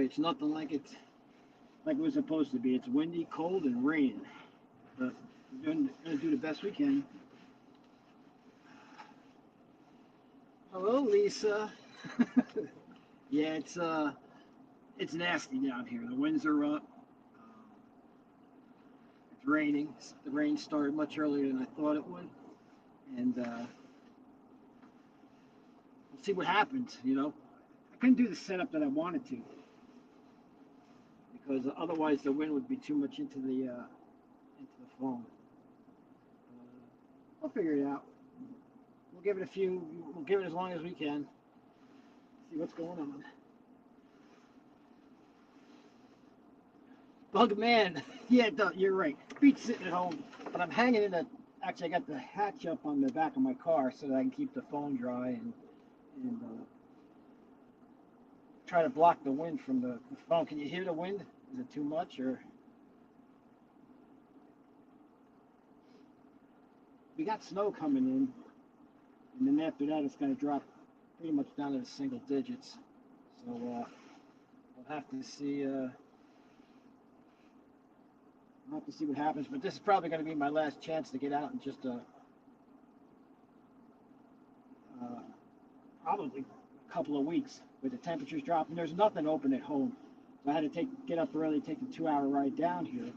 It's nothing like it was supposed to be. It's windy, cold, and raining. But we're gonna do the best we can. Hello, Lisa. Yeah, it's nasty down here. The winds are up. It's raining. The rain started much earlier than I thought it would, and we'll see what happens. I couldn't do the setup that I wanted to because otherwise the wind would be too much into the phone. We'll figure it out. We'll give it a few. We'll give it as long as we can. See what's going on. Bug man, yeah, you're right. Feet sitting at home, but I'm hanging in the. Actually, I got the hatch up on the back of my car so that I can keep the phone dry and try to block the wind from the phone. Can you hear the wind? Is it too much or? We got snow coming in, and then after that it's going to drop pretty much down to the single digits. So we'll have to see. We'll have to see what happens. But this is probably going to be my last chance to get out in just probably a couple of weeks with the temperatures dropping. There's nothing open at home, so I had to get up early, take the 2 hour ride down here.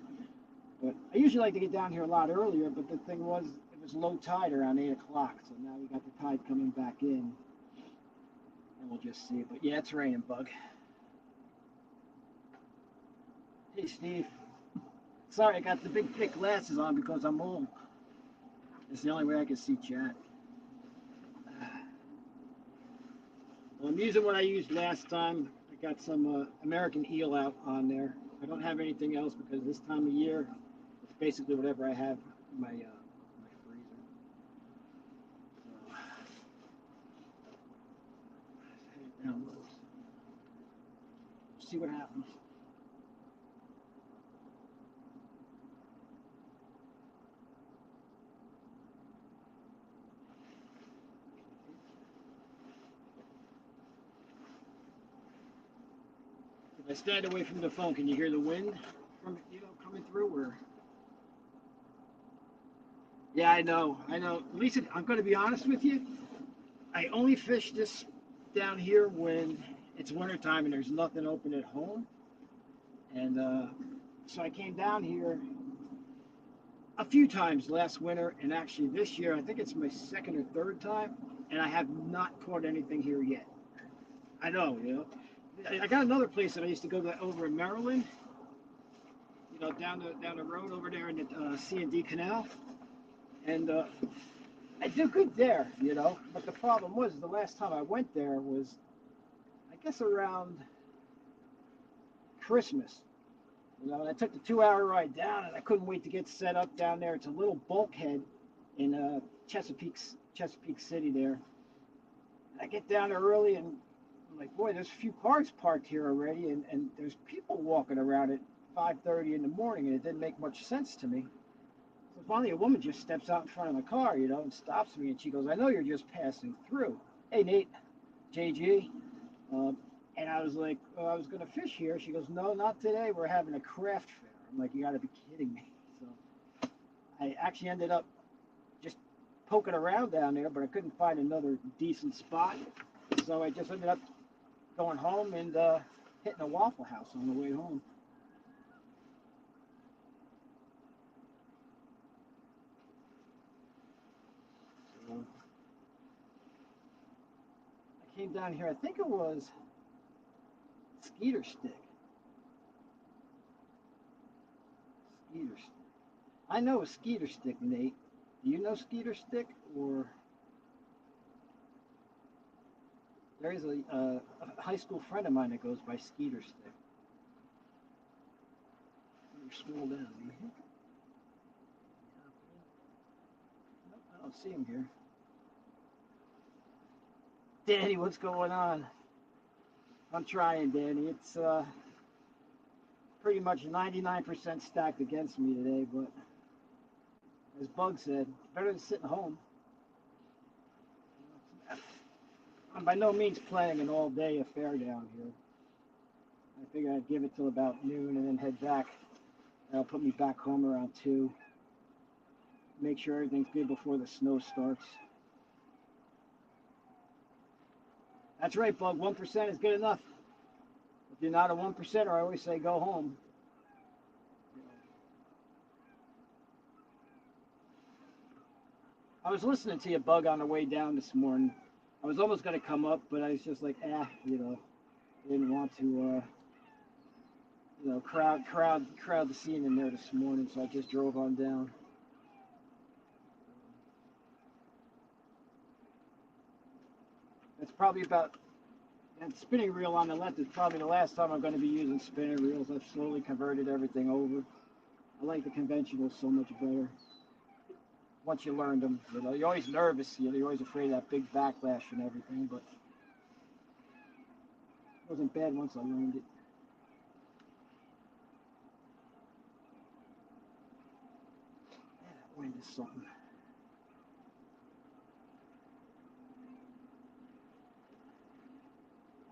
But I usually like to get down here a lot earlier. But the thing was, it was low tide around 8 o'clock, so now we got the tide coming back in, and we'll just see. But yeah, it's raining, Bug. Hey, Steve. Sorry, I got the big thick glasses on because I'm old. It's the only way I can see chat. Well, I'm using what I used last time. I got some American eel out on there. I don't have anything else because this time of year, it's basically whatever I have in my freezer. So, down low. See what happens. If I stand away from the phone, can you hear the wind from coming through? Or yeah, I know. Lisa, I'm going to be honest with you. I only fish this down here when it's wintertime and there's nothing open at home. And so I came down here a few times last winter, and actually this year, I think it's my second or third time, and I have not caught anything here yet. I know. I got another place that I used to go to over in Maryland, down the road over there in the C&D Canal, and I did good there. But the problem was the last time I went there was, I guess, around Christmas. And I took the 2 hour ride down, and I couldn't wait to get set up down there. It's a little bulkhead in Chesapeake City there. I get down there early, and I'm like, boy, there's a few cars parked here already, and there's people walking around at 5:30 in the morning, and it didn't make much sense to me. So finally, a woman just steps out in front of the car, and stops me, and she goes, "I know you're just passing through. Hey, Nate, JG." And I was like, "Oh, I was going to fish here." She goes, "No, not today. We're having a craft fair." I'm like, "You got to be kidding me." So I actually ended up just poking around down there, but I couldn't find another decent spot. So I just ended up going home and hitting a Waffle House on the way home. So I came down here, I think it was Skeeter Stick. Skeeter Stick. I know a Skeeter Stick, Nate. Do you know Skeeter Stick? Or there is a high school friend of mine that goes by Skeeter Stick. Let me scroll down. Nope, I don't see him here. Danny, what's going on? I'm trying, Danny. It's pretty much 99% stacked against me today, but as Bug said, better than sitting home. I'm by no means planning an all-day affair down here. I figured I'd give it till about noon and then head back. That'll put me back home around 2. Make sure everything's good before the snow starts. That's right, Bug. 1% is good enough. If you're not a 1%er, I always say go home. I was listening to you, Bug, on the way down this morning. I was almost going to come up, but I was just like, didn't want to, crowd the scene in there this morning, so I just drove on down. That's probably about that spinning reel on the left is probably the last time I'm going to be using spinning reels. I've slowly converted everything over. I like the conventionals so much better. Once you learned them, you're always nervous. You're always afraid of that big backlash and everything, but it wasn't bad once I learned it. Yeah, that wind is something.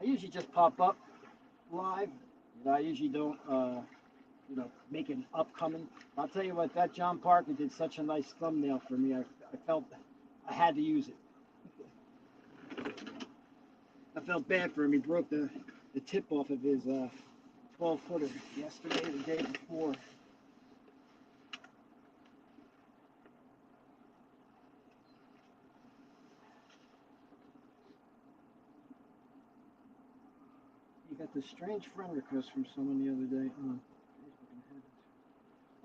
I usually just pop up live. I usually don't, make an upcoming. I'll tell you what, that John Parker did such a nice thumbnail for me. I felt I had to use it. I felt bad for him. He broke the tip off of his 12-footer yesterday or the day before. You got this strange friend request from someone the other day.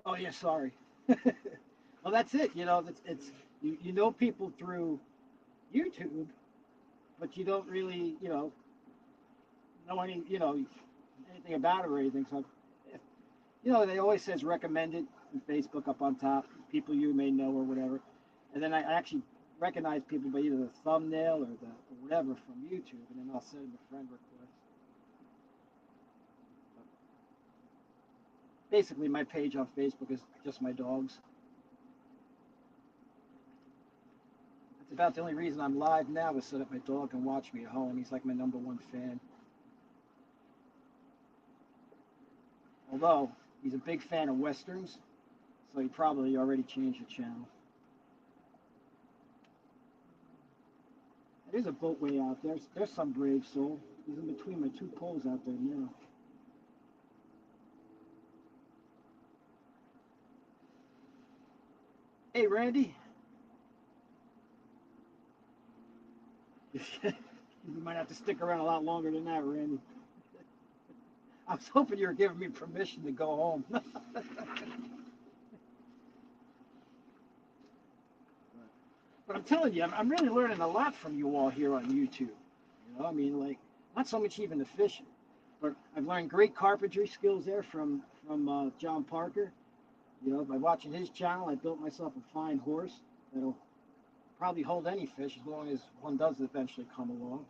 Oh yeah, sorry. Well, that's it. It's you know people through YouTube, but you don't really know anything about it or anything. So, if, they always says recommended on Facebook up on top, people you may know or whatever, and then I actually recognize people by either the thumbnail or whatever from YouTube, and then I'll send them a friend request. Basically, my page on Facebook is just my dogs. That's about the only reason I'm live now is so that my dog can watch me at home. He's like my #1 fan. Although he's a big fan of westerns, so he probably already changed the channel. There's a boatway out there. There's some brave soul. He's in between my 2 poles out there now. Hey, Randy. You might have to stick around a lot longer than that, Randy. I was hoping you were giving me permission to go home. But I'm telling you, I'm really learning a lot from you all here on YouTube. Not so much even the fishing, but I've learned great carpentry skills there from John Parker. By watching his channel, I built myself a fine horse that'll probably hold any fish as long as one does eventually come along.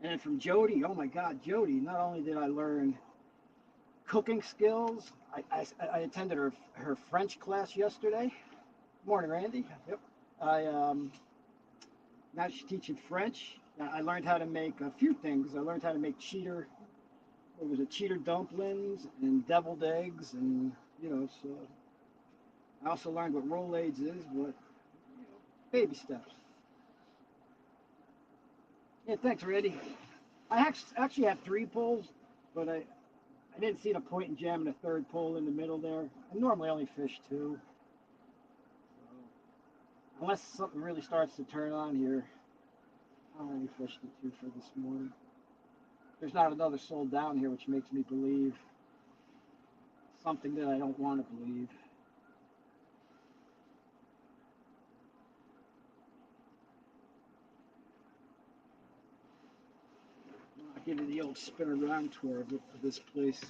And then from Jody, oh my God, Jody, not only did I learn cooking skills, I attended her French class yesterday. Morning, Randy. Yep. Now she's teaching French. I learned how to make a few things. I learned how to make cheater dumplings and deviled eggs, and so I also learned what rollades is, but baby steps. Yeah, thanks, Randy. I actually have 3 poles, but I didn't see the point in jamming a 3rd pole in the middle there. I normally only fish 2. So, unless something really starts to turn on here, I only fished the 2 for this morning. There's not another soul down here, which makes me believe something that I don't want to believe. I'll give you the old spin around tour of this place.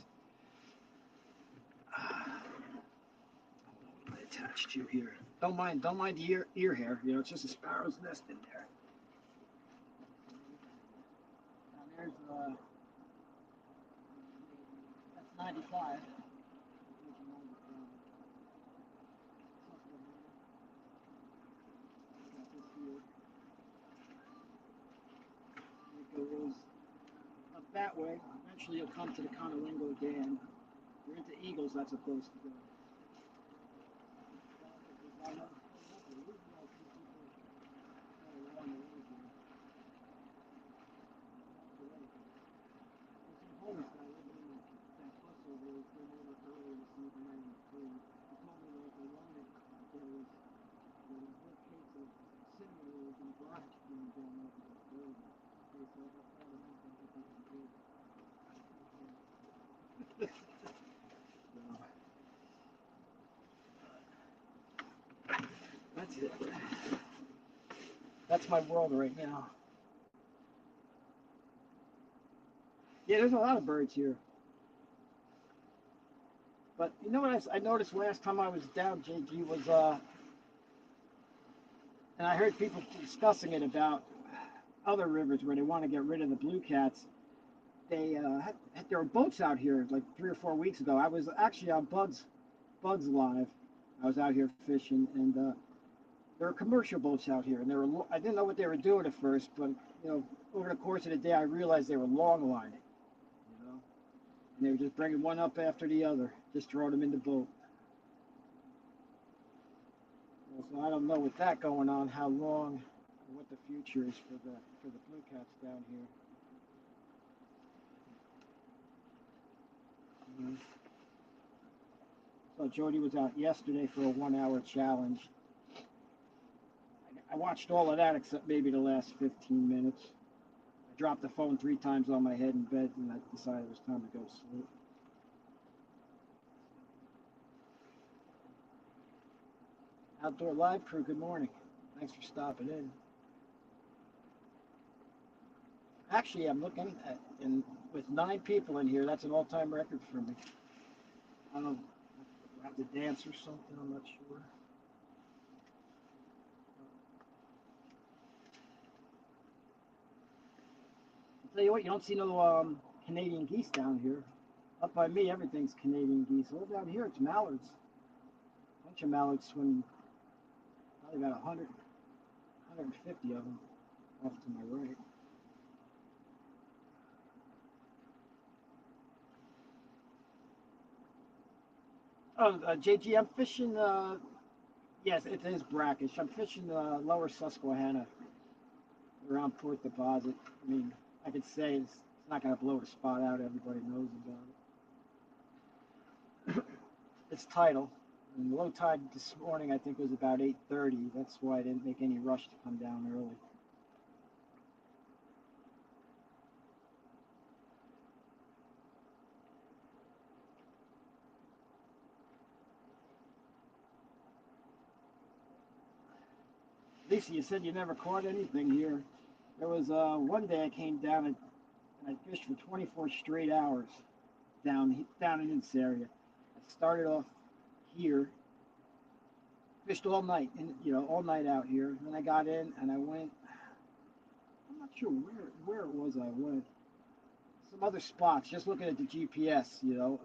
I attached you here. Don't mind the ear hair. It's just a sparrow's nest in there. And there's that's 95. It goes up that way. Eventually, you'll come to the Conolingo Dam. If you're into eagles, that's a place to go. I know usually I see people kind of along the way here. There's some homeless guy living in that bus over there. He came over earlier this evening and he told me that they wanted there was a whole case of cinnamon rolls and garbage being down there for the building. They said I called him up and I think it's good. So, that's it. That's my world right now. Yeah, there's a lot of birds here. But you know what I noticed last time I was down, JG, was and I heard people discussing it about other rivers where they want to get rid of the blue cats. They there were boats out here like 3 or 4 weeks ago. I was actually on Bugs Live. I was out here fishing, and there were commercial boats out here, and they were. I didn't know what they were doing at first, but over the course of the day, I realized they were long lining. You know, and they were just bringing one up after the other, just throwing them in the boat. So I don't know with that going on how long, what the future is for the blue cats down here. Mhm. So Jody was out yesterday for a 1 hour challenge. I watched all of that except maybe the last 15 minutes. I dropped the phone 3 times on my head in bed, and I decided it was time to go to sleep. Outdoor Live Crew, good morning. Thanks for stopping in. Actually, I'm looking at, and with 9 people in here, that's an all-time record for me. I don't know, I have to dance or something, I'm not sure. I'll tell you what, you don't see no Canadian geese down here. Up by me, everything's Canadian geese. All down here, it's mallards. A bunch of mallards swimming, probably about 100, 150 of them off to my right. Oh, JG, I'm fishing. Yes, it is brackish. I'm fishing lower Susquehanna around Port Deposit. I mean, I could say it's not going to blow the spot out. Everybody knows about it. It's tidal. And the low tide this morning, I think, was about 8:30. That's why I didn't make any rush to come down early. Lisa, you said you never caught anything here. There was one day I came down and I fished for 24 straight hours down in this area. I started off here, fished all night, and all night out here. Then I got in and I went. I'm not sure where it was I went. Some other spots. Just looking at the GPS, I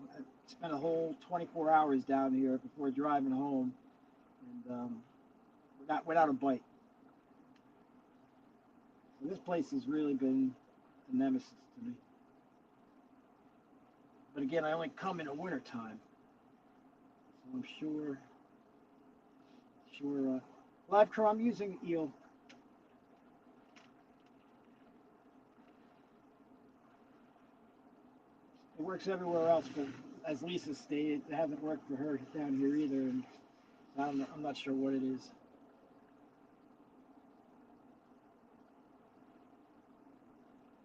spent a whole 24 hours down here before driving home, and without a bite. So this place has really been a nemesis to me. But again, I only come in the wintertime, so I'm sure. Live crew, I'm using eel. It works everywhere else, but as Lisa stated, it hasn't worked for her down here either, and I'm not sure what it is.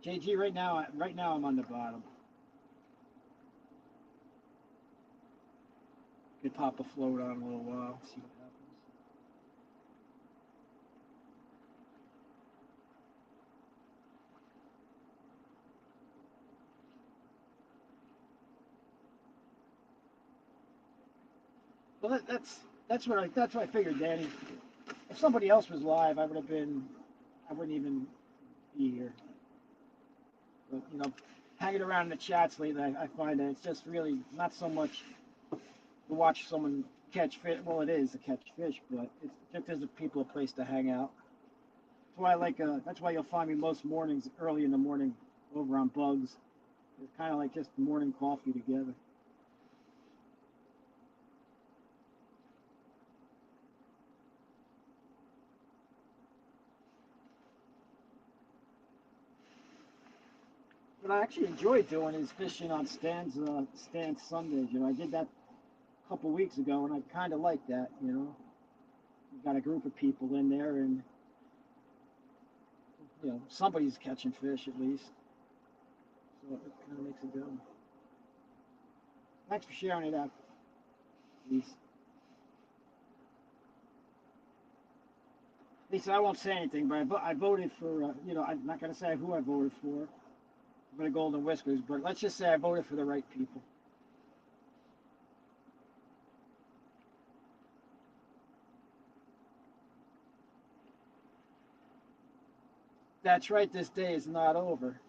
JG, right now I'm on the bottom. Could pop a float on a little while, see what happens. Well, that's what I figured, Danny. If somebody else was live, I wouldn't even be here. But hanging around in the chats lately, I find that it's just really not so much to watch someone catch fish. Well, it is to catch fish, but it's just gives the people a place to hang out. That's why I like. That's why you'll find me most mornings, early in the morning, over on Bugs. It's kind of like just morning coffee together. What I actually enjoy doing is fishing on Stan's Sundays. I did that a couple weeks ago, and I kind of like that. You got a group of people in there, and somebody's catching fish at least, so it kind of makes it good. Thanks for sharing it out, Lisa. Lisa, I won't say anything, but I voted for. I'm not gonna say who I voted for the Golden Whiskers, but let's just say I voted for the right people. That's right. This day is not over.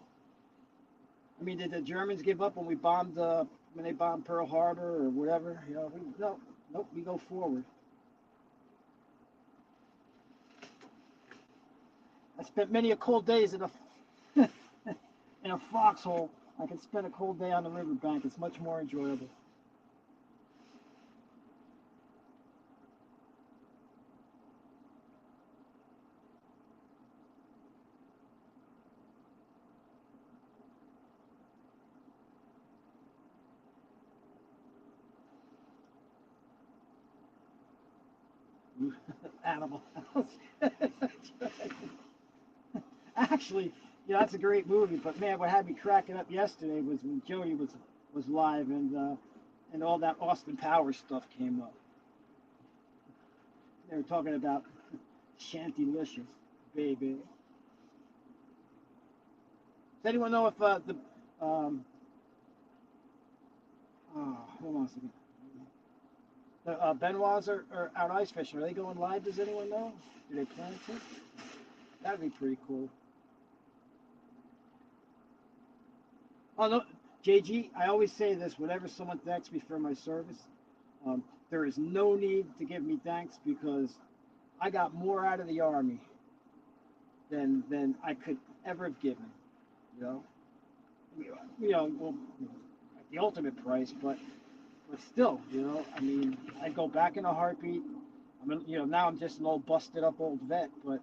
I mean, did the Germans give up when when they bombed Pearl Harbor or whatever? No, nope. We go forward. I spent many a cold days in a in a foxhole. I can spend a cold day on the riverbank. It's much more enjoyable. Animal House. That's right. Actually, that's a great movie. But man, what had me cracking up yesterday was when Jody was live and all that Austin Powers stuff came up. They were talking about Shantylicious, baby. Does anyone know if the hold on a second. The Benoits are out ice fishing. Are they going live? Does anyone know? Do they plan to? That'd be pretty cool. Oh no, JG. I always say this whenever someone thanks me for my service. There is no need to give me thanks because I got more out of the army than I could ever have given. You know, well, at the ultimate price, but still, I mean, I'd go back in a heartbeat. I mean, now I'm just an old busted up old vet, but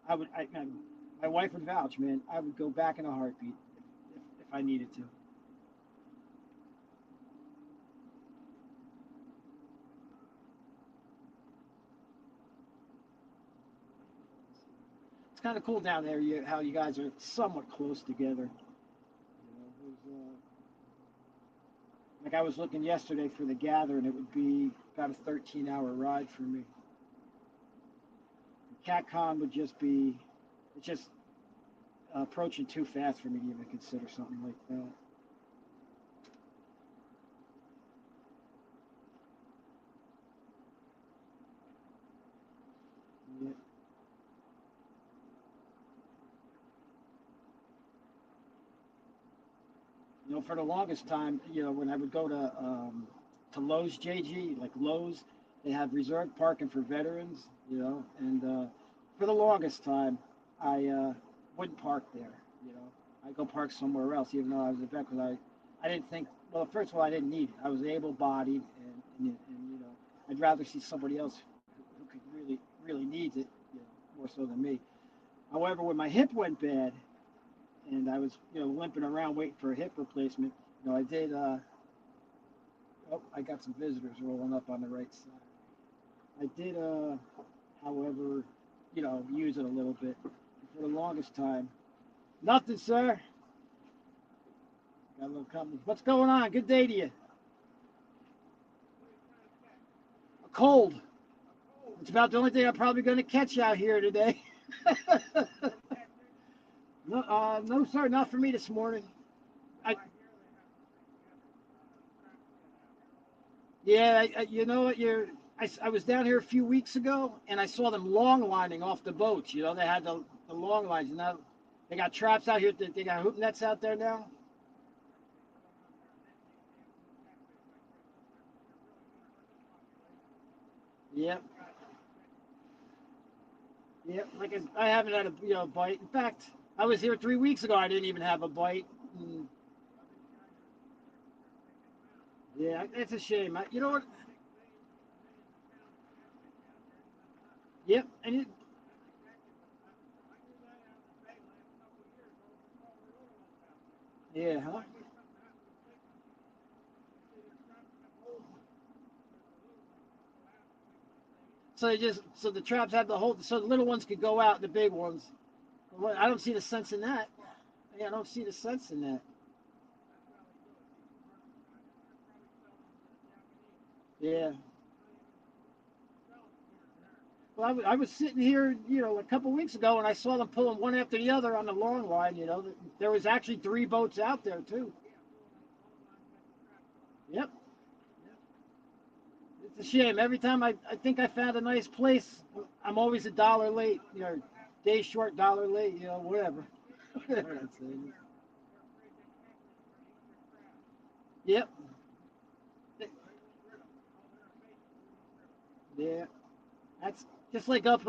my wife would vouch, man. I would go back in a heartbeat if I needed to. It's kind of cool down there, how you guys are somewhat close together. Like I was looking yesterday for the gather, and it would be about a 13-hour ride for me. CatCon would just be, it's just approaching too fast for me to even consider something like that. Yeah. For the longest time, when I would go to Lowe's JG, like Lowe's, they have reserved parking for veterans, and for the longest time, I wouldn't park there. I go park somewhere else, even though I was a vet, because I didn't think. Well, first of all, I didn't need it. I was able-bodied, and I'd rather see somebody else who could really needs it, more so than me. However, when my hip went bad, and I was, limping around waiting for a hip replacement. I did. Oh, I got some visitors rolling up on the right side. I did, however, use it a little bit. For the longest time, nothing, sir. Got a little company. What's going on? Good day to you. A cold. It's about the only thing I'm probably going to catch out here today. No, no, sir, not for me this morning. I, Yeah, you know what? I was down here a few weeks ago, and I saw them long lining off the boats. They had the long lines. Now they got traps out here. They got hoop nets out there now. Yep, yep. Like I haven't had a bite. In fact, I was here 3 weeks ago. I didn't even have a bite. Mm, Yeah, it's a shame. You know what? Yep. And yeah, huh? So they just so the traps have the whole so the little ones could go out, the big ones. Well, I don't see the sense in that. Yeah, I don't see the sense in that. Yeah. Well, I was sitting here, a couple weeks ago, and I saw them pulling one after the other on the long line. There was actually three boats out there too. Yep. It's a shame. Every time I think I found a nice place, I'm always $1 late. Day short, $1 late. Whatever. That's it. Yep. Yeah. That's just like up,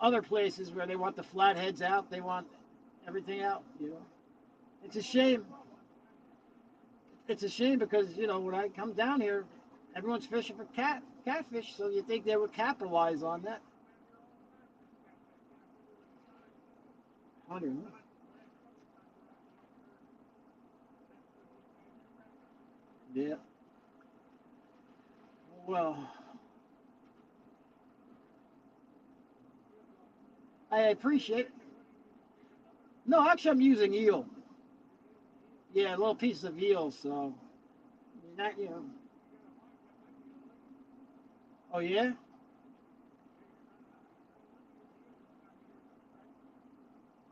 other places where they want the flatheads out. They want everything out. It's a shame. It's a shame because when I come down here, everyone's fishing for catfish, so you think they would capitalize on that. 100. Yeah. Well, I appreciate it. No, actually, I'm using eel. Yeah, little piece of eel. So not Oh yeah.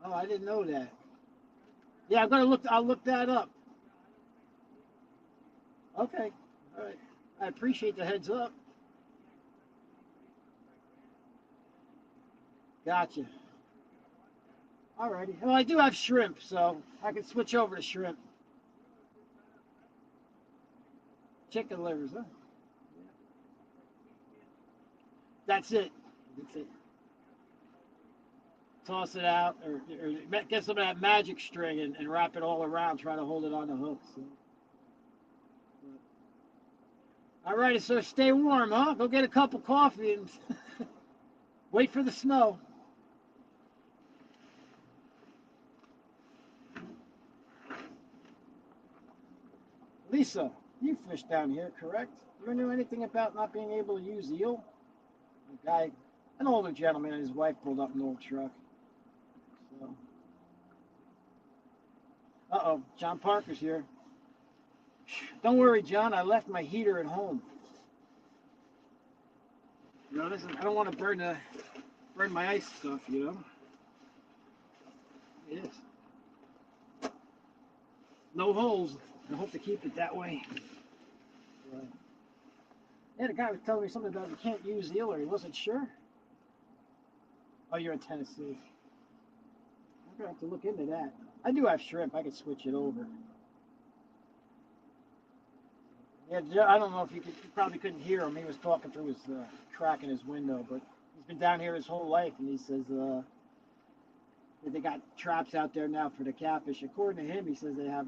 Oh, I didn't know that. Yeah, I'm gonna look. I'll look that up. Okay. All right. I appreciate the heads up. Gotcha. All righty. Well, I do have shrimp, so I can switch over to shrimp. Chicken livers, huh? That's it. That's it. Toss it out, or get some of that magic string and wrap it all around. Try to hold it on the hook. So. All righty, so stay warm, huh? Go get a cup of coffee and wait for the snow. Lisa, you fish down here, correct? You ever knew anything about not being able to use eel? A guy, an older gentleman, and his wife pulled up an old truck. So, uh-oh, John Parker's here. Don't worry, John. I left my heater at home. Listen, I don't want to burn my ice stuff. Yes. No holes. I hope to keep it that way. Right. Yeah, the guy was telling me something about you can't use eel, or he wasn't sure. Oh, you're in Tennessee. I'm gonna have to look into that. I do have shrimp. I could switch it over. Yeah, I don't know if you probably couldn't hear him. He was talking through his crack in his window, but he's been down here his whole life, and he says that they got traps out there now for the catfish. According to him, he says they have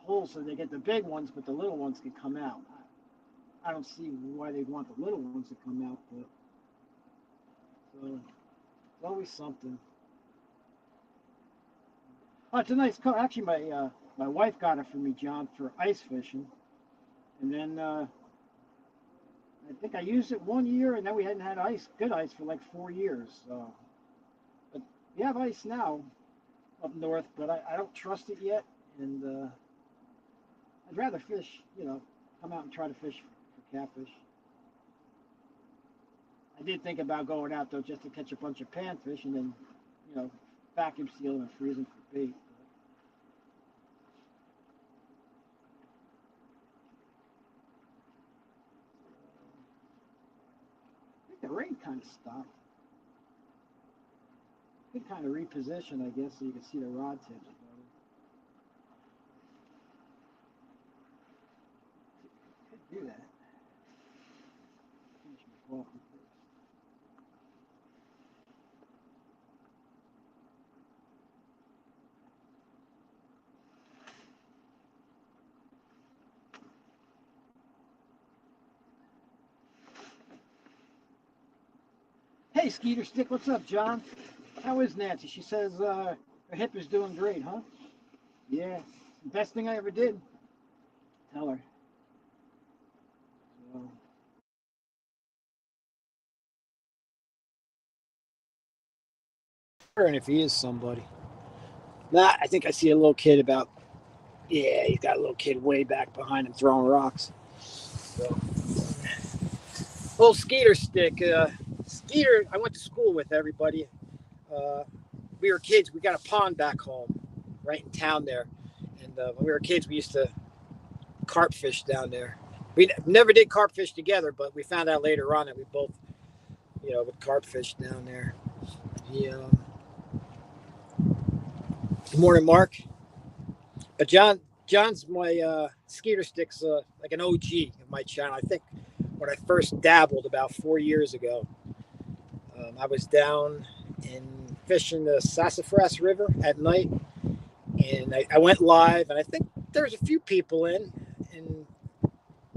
holes so they get the big ones, but the little ones can come out. I don't see why they want the little ones to come out, but so it's always something. Oh, it's a nice car. Actually, my wife got it for me, John, for ice fishing, and then I think I used it 1 year, and then we hadn't had good ice, for like 4 years. So, but we have ice now up north, but I don't trust it yet, and I'd rather fish, come out and try to fish for catfish. I did think about going out though just to catch a bunch of panfish and then, you know, vacuum seal them and freeze them for bait. I think the rain kind of stopped. Could kind of reposition, I guess, so you can see the rod tips better. Could do that. Finish my coffee first. Hey, Skeeter Stick, what's up, John? How is Nancy? She says her hip is doing great, huh? Yeah, best thing I ever did. Tell her. So, and if he is somebody. Nah, I think I see a little kid about. Yeah, he's got a little kid way back behind him throwing rocks. So, little Skeeter Stick. Skeeter, I went to school with everybody. Uh, we were kids. We got a pond back home, right in town there. And when we were kids, we used to carp fish down there. We never did carp fish together, but we found out later on that we both, would carp fish down there. Yeah. Good morning, Mark. But John's my Skeeter Stick's like an OG of my channel. I think when I first dabbled about 4 years ago, I was down in fishing the Sassafras River at night, and I went live, and I think there's a few people in, and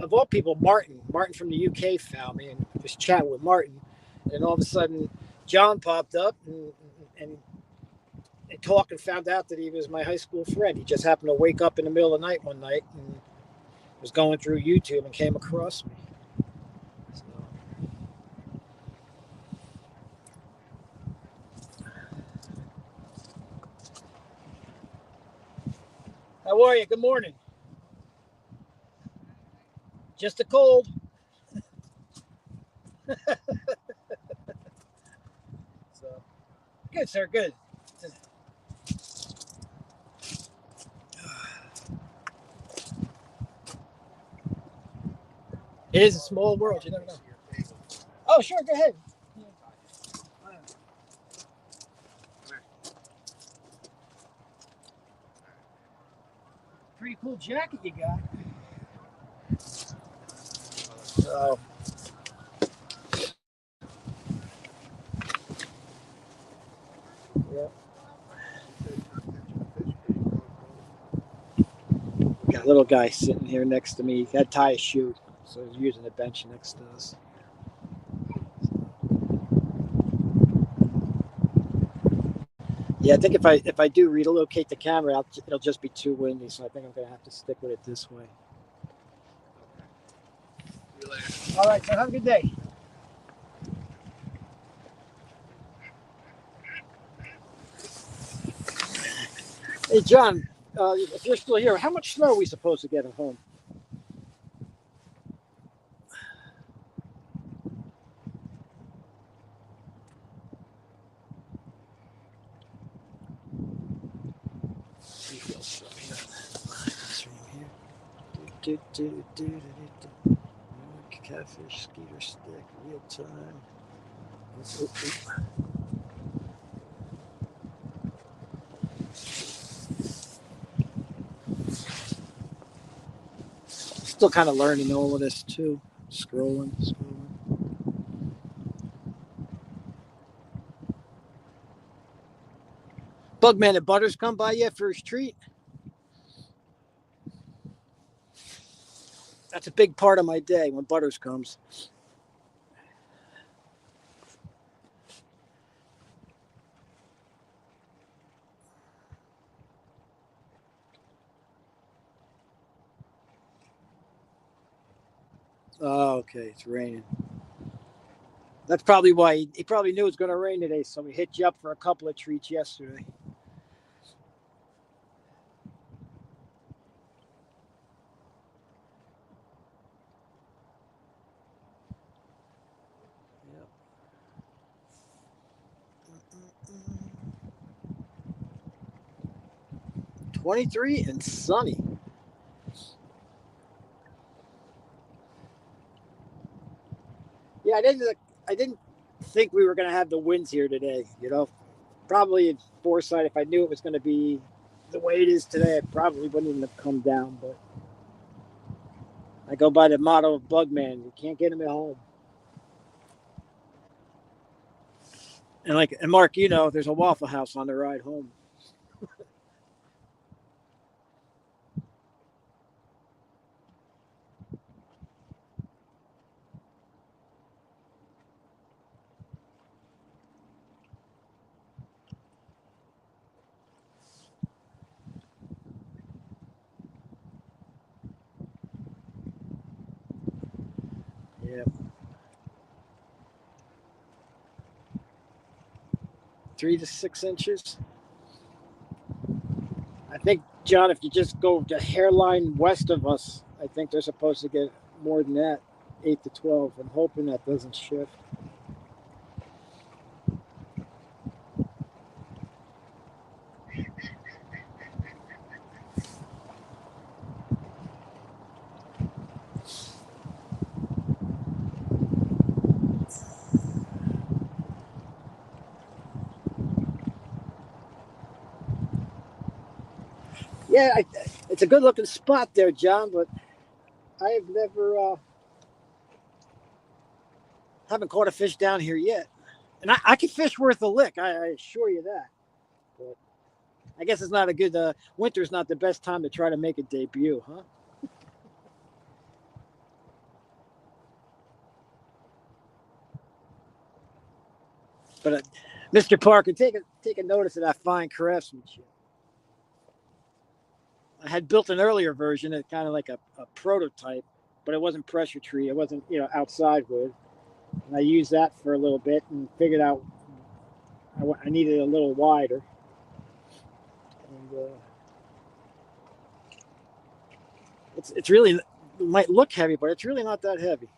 of all people, Martin from the UK found me and was chatting with Martin, and all of a sudden, John popped up and talked and found out that he was my high school friend. He just happened to wake up in the middle of the night one night and was going through YouTube and came across me. So, how are you? Good morning. Just a cold. So good, sir. Good. It is a small world. You never know. Oh, sure. Go ahead. Pretty cool jacket you got. So, yeah. Got a little guy sitting here next to me. He had to tie a shoe, so he's using the bench next to us. Yeah, I think if I do relocate the camera, it'll just be too windy, so I think I'm gonna have to stick with it this way. All right, so have a good day. Hey, John, if you're still here, how much snow are we supposed to get at home? Catfish, Skeeter Stick, real time. Still kind of learning all of this too. Scrolling. Bugman and Butters come by yet for his treat? That's a big part of my day when Butters comes. Oh, okay, it's raining. That's probably why he probably knew it was going to rain today, so we hit you up for a couple of treats yesterday. Yep. 23 and sunny. Yeah, I didn't think we were going to have the winds here today. Probably in foresight, if I knew it was going to be the way it is today, I probably wouldn't even have come down. But I go by the motto of Bugman: you can't get him at home. And Mark, there's a Waffle House on the ride home. 3 to 6 inches. I think, John, if you just go the hairline west of us, I think they're supposed to get more than that, 8 to 12. I'm hoping that doesn't shift. Yeah, it's a good looking spot there, John, but I have never haven't caught a fish down here yet. And I can fish worth a lick, I assure you that. But I guess it's not a good winter's not the best time to try to make a debut, huh? But Mr. Parker, take a notice of that fine craftsmanship. I had built an earlier version, kind of like a prototype, but it wasn't pressure treat. It wasn't outside wood. And I used that for a little bit and figured out I needed a little wider. And it's really, it might look heavy, but it's really not that heavy.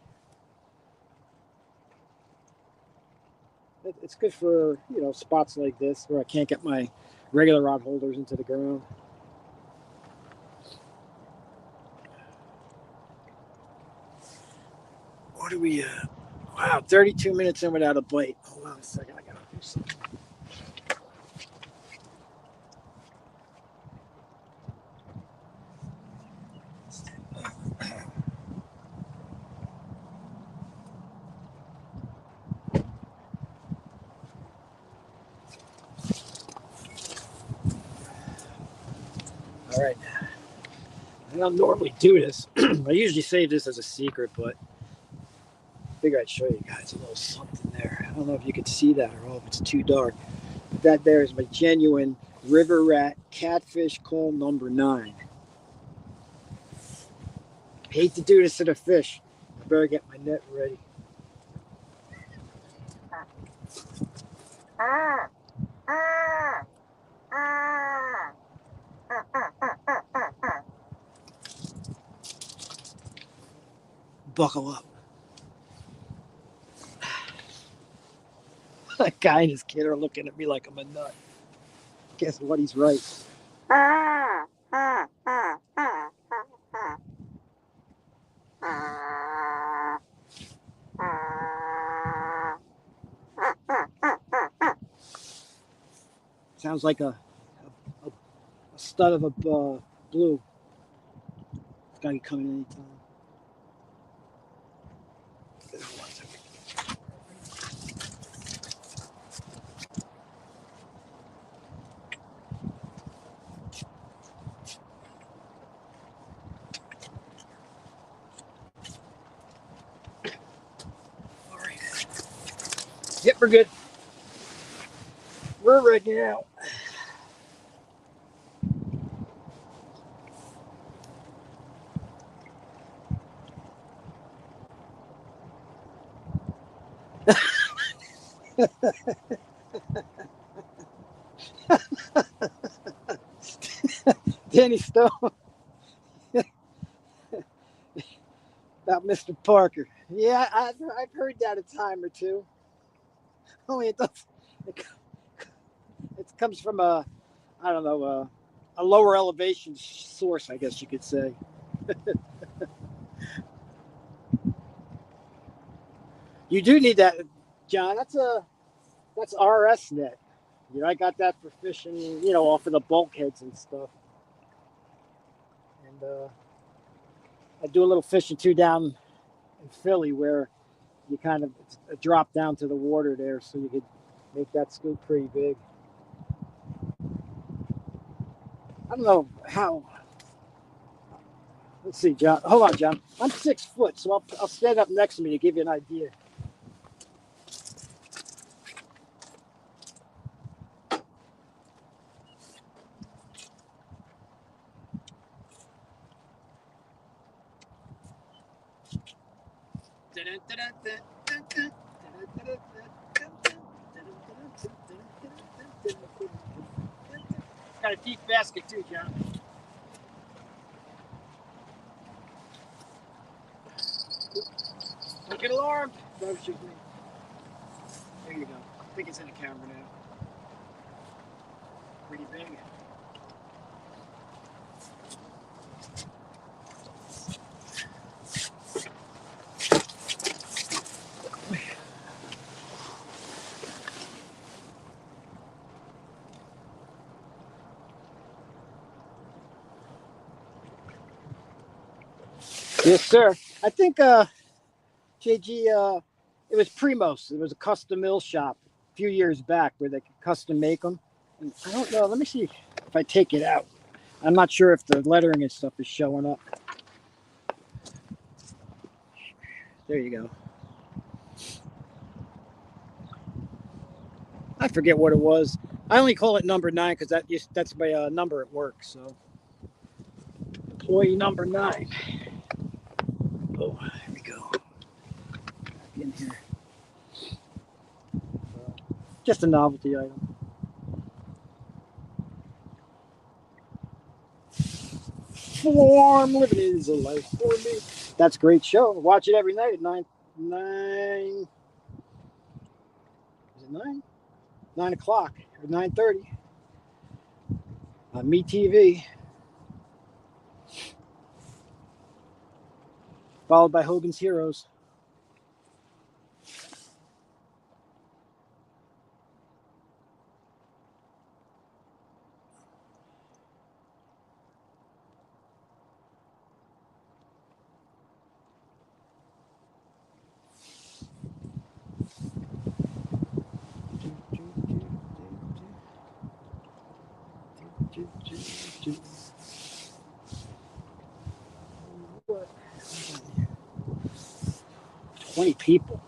It's good for spots like this where I can't get my regular rod holders into the ground. What are we? Wow, 32 minutes in without a bite. Hold on a second, I gotta do something. All right. I don't normally do this. I usually save this as a secret, but I figure I'd show you guys a little something there. I don't know if you can see that or if it's too dark. But that there is my genuine river rat catfish call number 9. Hate to do this to the fish. I better get my net ready. Buckle up. That guy and his kid are looking at me like I'm a nut. Guess what? He's right. Sounds like a stud of a blue. It's got to be coming anytime. All right. Yep, we're good. We're ready now. Danny Stone. About Mr. Parker. Yeah, I've heard that a time or two. Only it does. It comes from I don't know, a lower elevation source, I guess you could say. You do need that, John. That's RS net. I got that for fishing, off of the bulkheads and stuff. And I do a little fishing too down in Philly where you kind of drop down to the water there, so you could make that scoop pretty big. I don't know how. Let's see, John. Hold on, John. I'm 6 foot, so I'll stand up next to me to give you an idea. got a deep basket too, John. Don't get alarmed. Don't shoot me. There you go. I think it's in the camera now. Pretty big. Yes, sir. I think JG, it was Primos. It was a custom mill shop a few years back where they could custom make them. And I don't know. Let me see if I take it out. I'm not sure if the lettering and stuff is showing up. There you go. I forget what it was. I only call it number 9 because that's my number at work. So employee number 9. Oh, here we go. Back in here. Just a novelty item. Farm living is a life for me. That's a great show. Watch it every night at 9. Is it 9? 9 o'clock or 9:30 on Me TV. Followed by Hogan's Heroes. What? 20 people.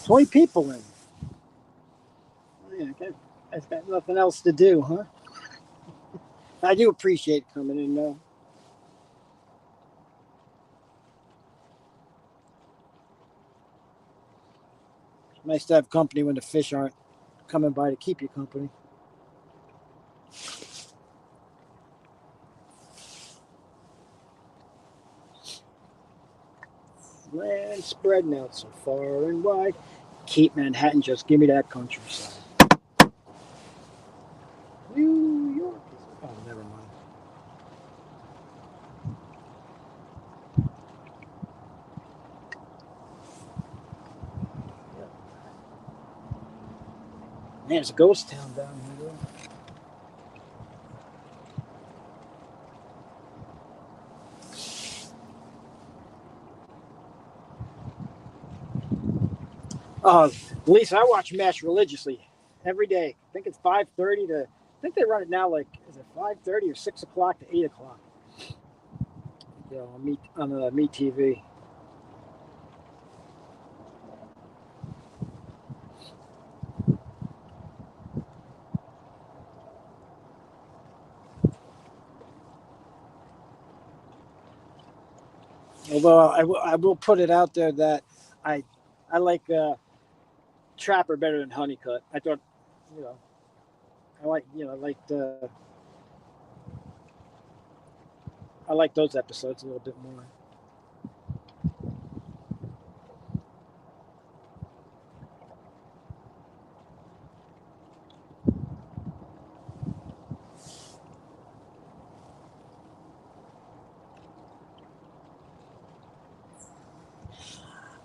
20 people in. Oh, yeah, I've got nothing else to do, huh? I do appreciate coming in, though. It's nice to have company when the fish aren't coming by to keep you company. Land spreading out so far and wide. Keep Manhattan, just give me that countryside. New York. Oh, never mind. Man, it's a ghost town down here, though. Lisa, I watch MASH religiously every day. I think it's 5:30 to. I think they run it now. Like, is it 5:30 or 6 o'clock to 8 o'clock? Yeah, on Me TV. Although I will put it out there that I I like Trapper better than Honeycutt. I thought, you know, I like those episodes a little bit more.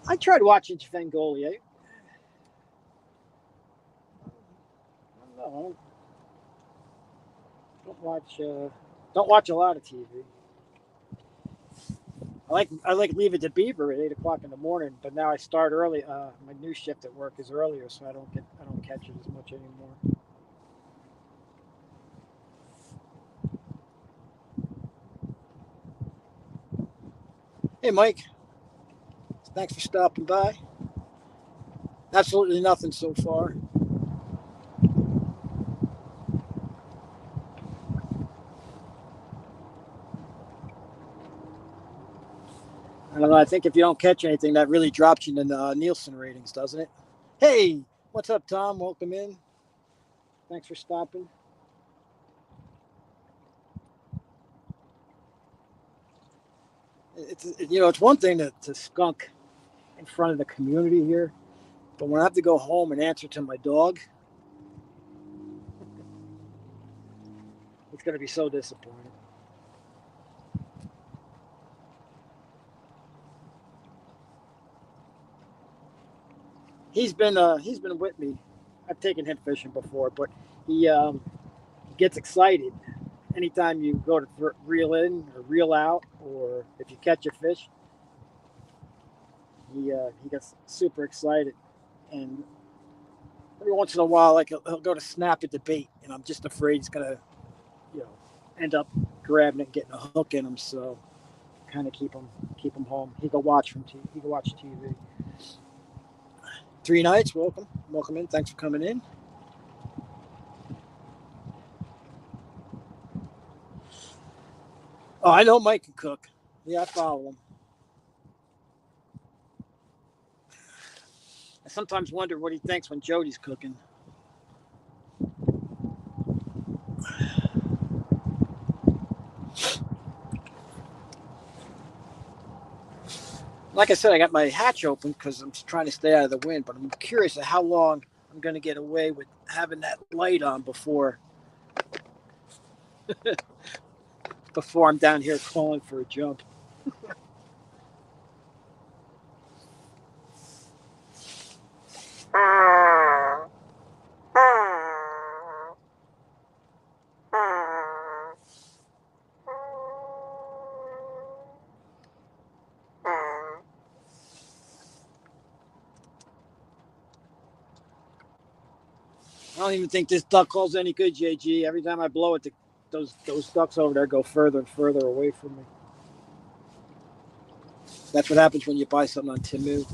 I tried watching Svengoolie. I don't know. Don't watch a lot of TV. I like Leave It to Beaver at 8 o'clock in the morning, but now I start early. My new shift at work is earlier, so I don't catch it as much anymore. Hey, Mike, thanks for stopping by. Absolutely nothing so far. I don't know. I think if you don't catch anything, that really drops you in the Nielsen ratings, doesn't it? Hey, what's up, Tom? Welcome in. Thanks for stopping. it's one thing to skunk in front of the community here, but when I have to go home and answer to my dog, it's going to be so disappointing. He's been with me. I've taken him fishing before, but he gets excited anytime you go to reel in or reel out, or if you catch a fish. He gets super excited, and every once in a while, like he'll go to snap at the bait, and I'm just afraid he's gonna, you know, end up grabbing it and getting a hook in him. So kind of keep him home. He can watch TV. Three nights. Welcome in. Thanks for coming in. Oh, I know Mike can cook. Yeah, I follow him. I sometimes wonder what he thinks when Jody's cooking. Like I said, I got my hatch open because I'm trying to stay out of the wind, but I'm curious at how long I'm going to get away with having that light on before I'm down here calling for a jump. I don't even think this duck call's any good, JG. Every time I blow it, those ducks over there go further and further away from me. That's what happens when you buy something on Temu.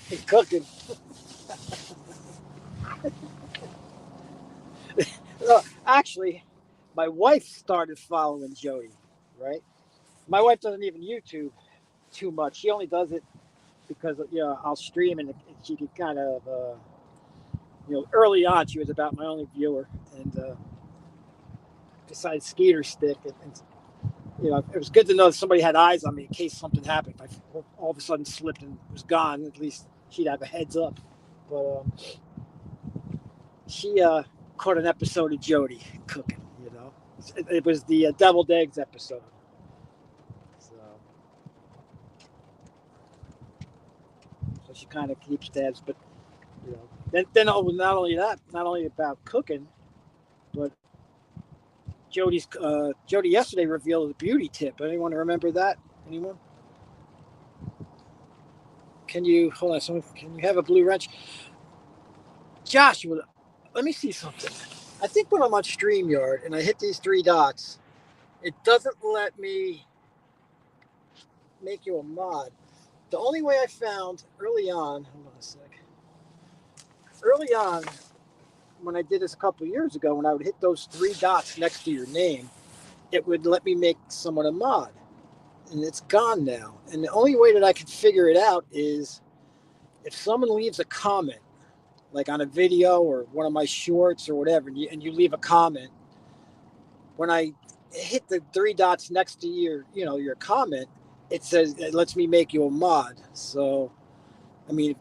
He's cooking. Actually, my wife started following Jody, right? My wife doesn't even YouTube too much. She only does it because I'll stream and she can kind of early on she was about my only viewer, and besides Skeeter Stick, and it was good to know that somebody had eyes on me in case something happened. If I all of a sudden slipped and was gone, at least she'd have a heads up. But she caught an episode of Jody cooking. It was the deviled eggs episode. So she kind of keeps tabs, but then not only that, not only about cooking, but Jody yesterday revealed a beauty tip. Anyone remember that? Anyone? Can you hold on? Someone, can you have a blue wrench? Josh, let me see something. I think when I'm on StreamYard and I hit these three dots, it doesn't let me make you a mod. The only way I found early on, hold on a sec. Early on, when I did this a couple of years ago, when I would hit those three dots next to your name, it would let me make someone a mod. And it's gone now. And the only way that I can figure it out is if someone leaves a comment, like on a video or one of my shorts or whatever, and you leave a comment, when I hit the three dots next to your comment, it lets me make you a mod. So, I mean,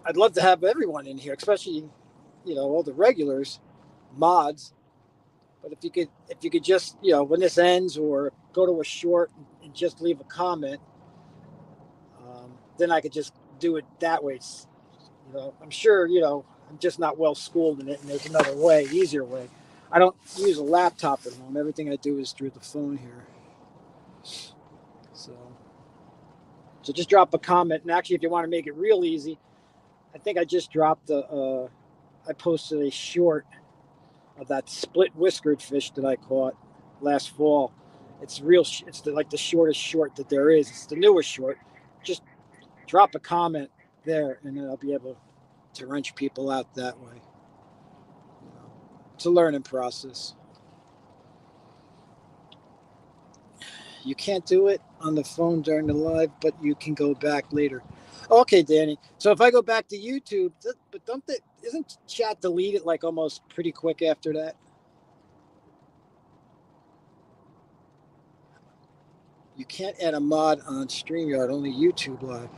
I'd love to have everyone in here, especially, all the regulars, mods. But if you could just, when this ends or go to a short and just leave a comment, then I could just do it that way. I'm sure, I'm just not well schooled in it, and there's another way, easier way. I don't use a laptop at home. Everything I do is through the phone here. So just drop a comment. And actually, if you want to make it real easy, I think I just dropped I posted a short of that split whiskered fish that I caught last fall. It's like the shortest short that there is. It's the newest short. Just drop a comment there, and then I'll be able to wrench people out that way. It's a learning process. You can't do it on the phone during the live, but you can go back later. Okay, Danny. So if I go back to YouTube, but don't they, isn't chat deleted like almost pretty quick after that? You can't add a mod on StreamYard, only YouTube Live.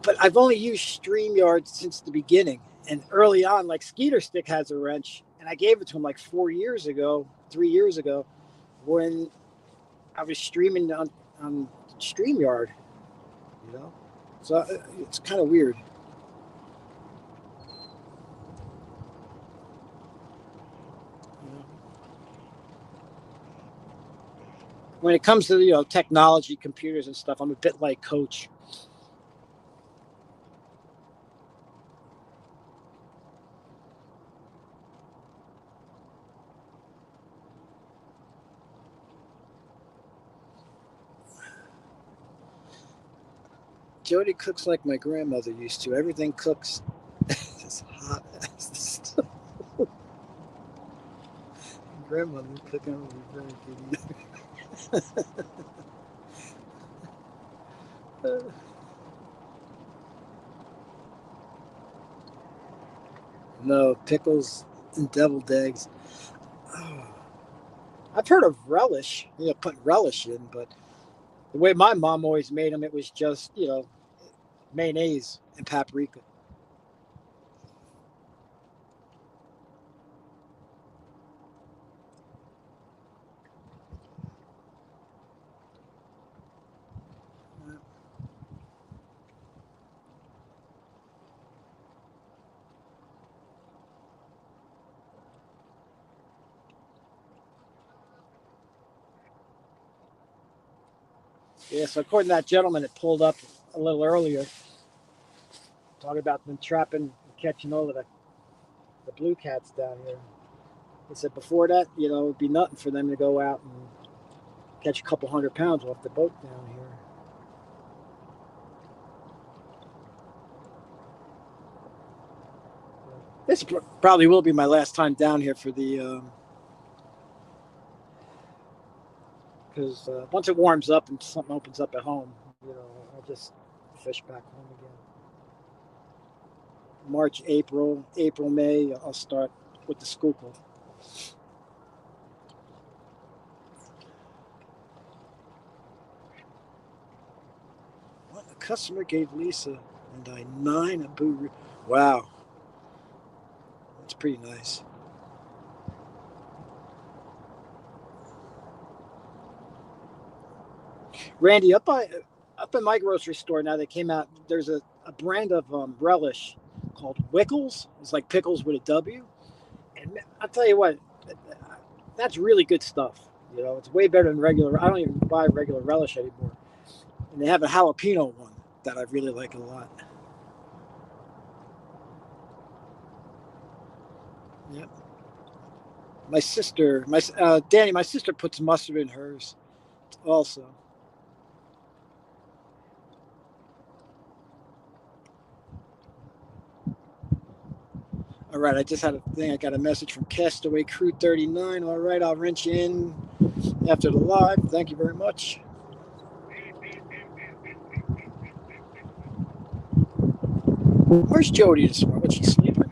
But I've only used StreamYard since the beginning. And early on, like Skeeter Stick has a wrench, and I gave it to him like 4 years ago, 3 years ago, when I was streaming on StreamYard, you know? So it's kind of weird. You know? When it comes to, technology, computers and stuff, I'm a bit like Coach. Jody cooks like my grandmother used to. Everything cooks as hot as the stuff. Grandmother cooking would be very good. No, pickles and deviled eggs. Oh, I've heard of relish, putting relish in, but the way my mom always made them, it was just, mayonnaise and paprika. Yeah, so according to that gentleman that pulled up a little earlier, talking about them trapping and catching all of the blue cats down here. He said before that, it'd be nothing for them to go out and catch a couple 100 pounds off the boat down here. This probably will be my last time down here for the because once it warms up and something opens up at home, I'll just fish back home again. March, April, May, I'll start with the Schuylkill. What a customer gave Lisa and I 9 Abu. Wow, that's pretty nice. Randy, up in my grocery store now, they came out. There's a brand of relish called Wickles. It's like pickles with a W. And I'll tell you what, that's really good stuff. It's way better than regular. I don't even buy regular relish anymore. And they have a jalapeno one that I really like a lot. Yep. My sister, my Danny, my sister puts mustard in hers also. All right, I just had a thing. I got a message from Castaway Crew 39. All right, I'll wrench you in after the live. Thank you very much. Where's Jody this morning? What's she sleeping?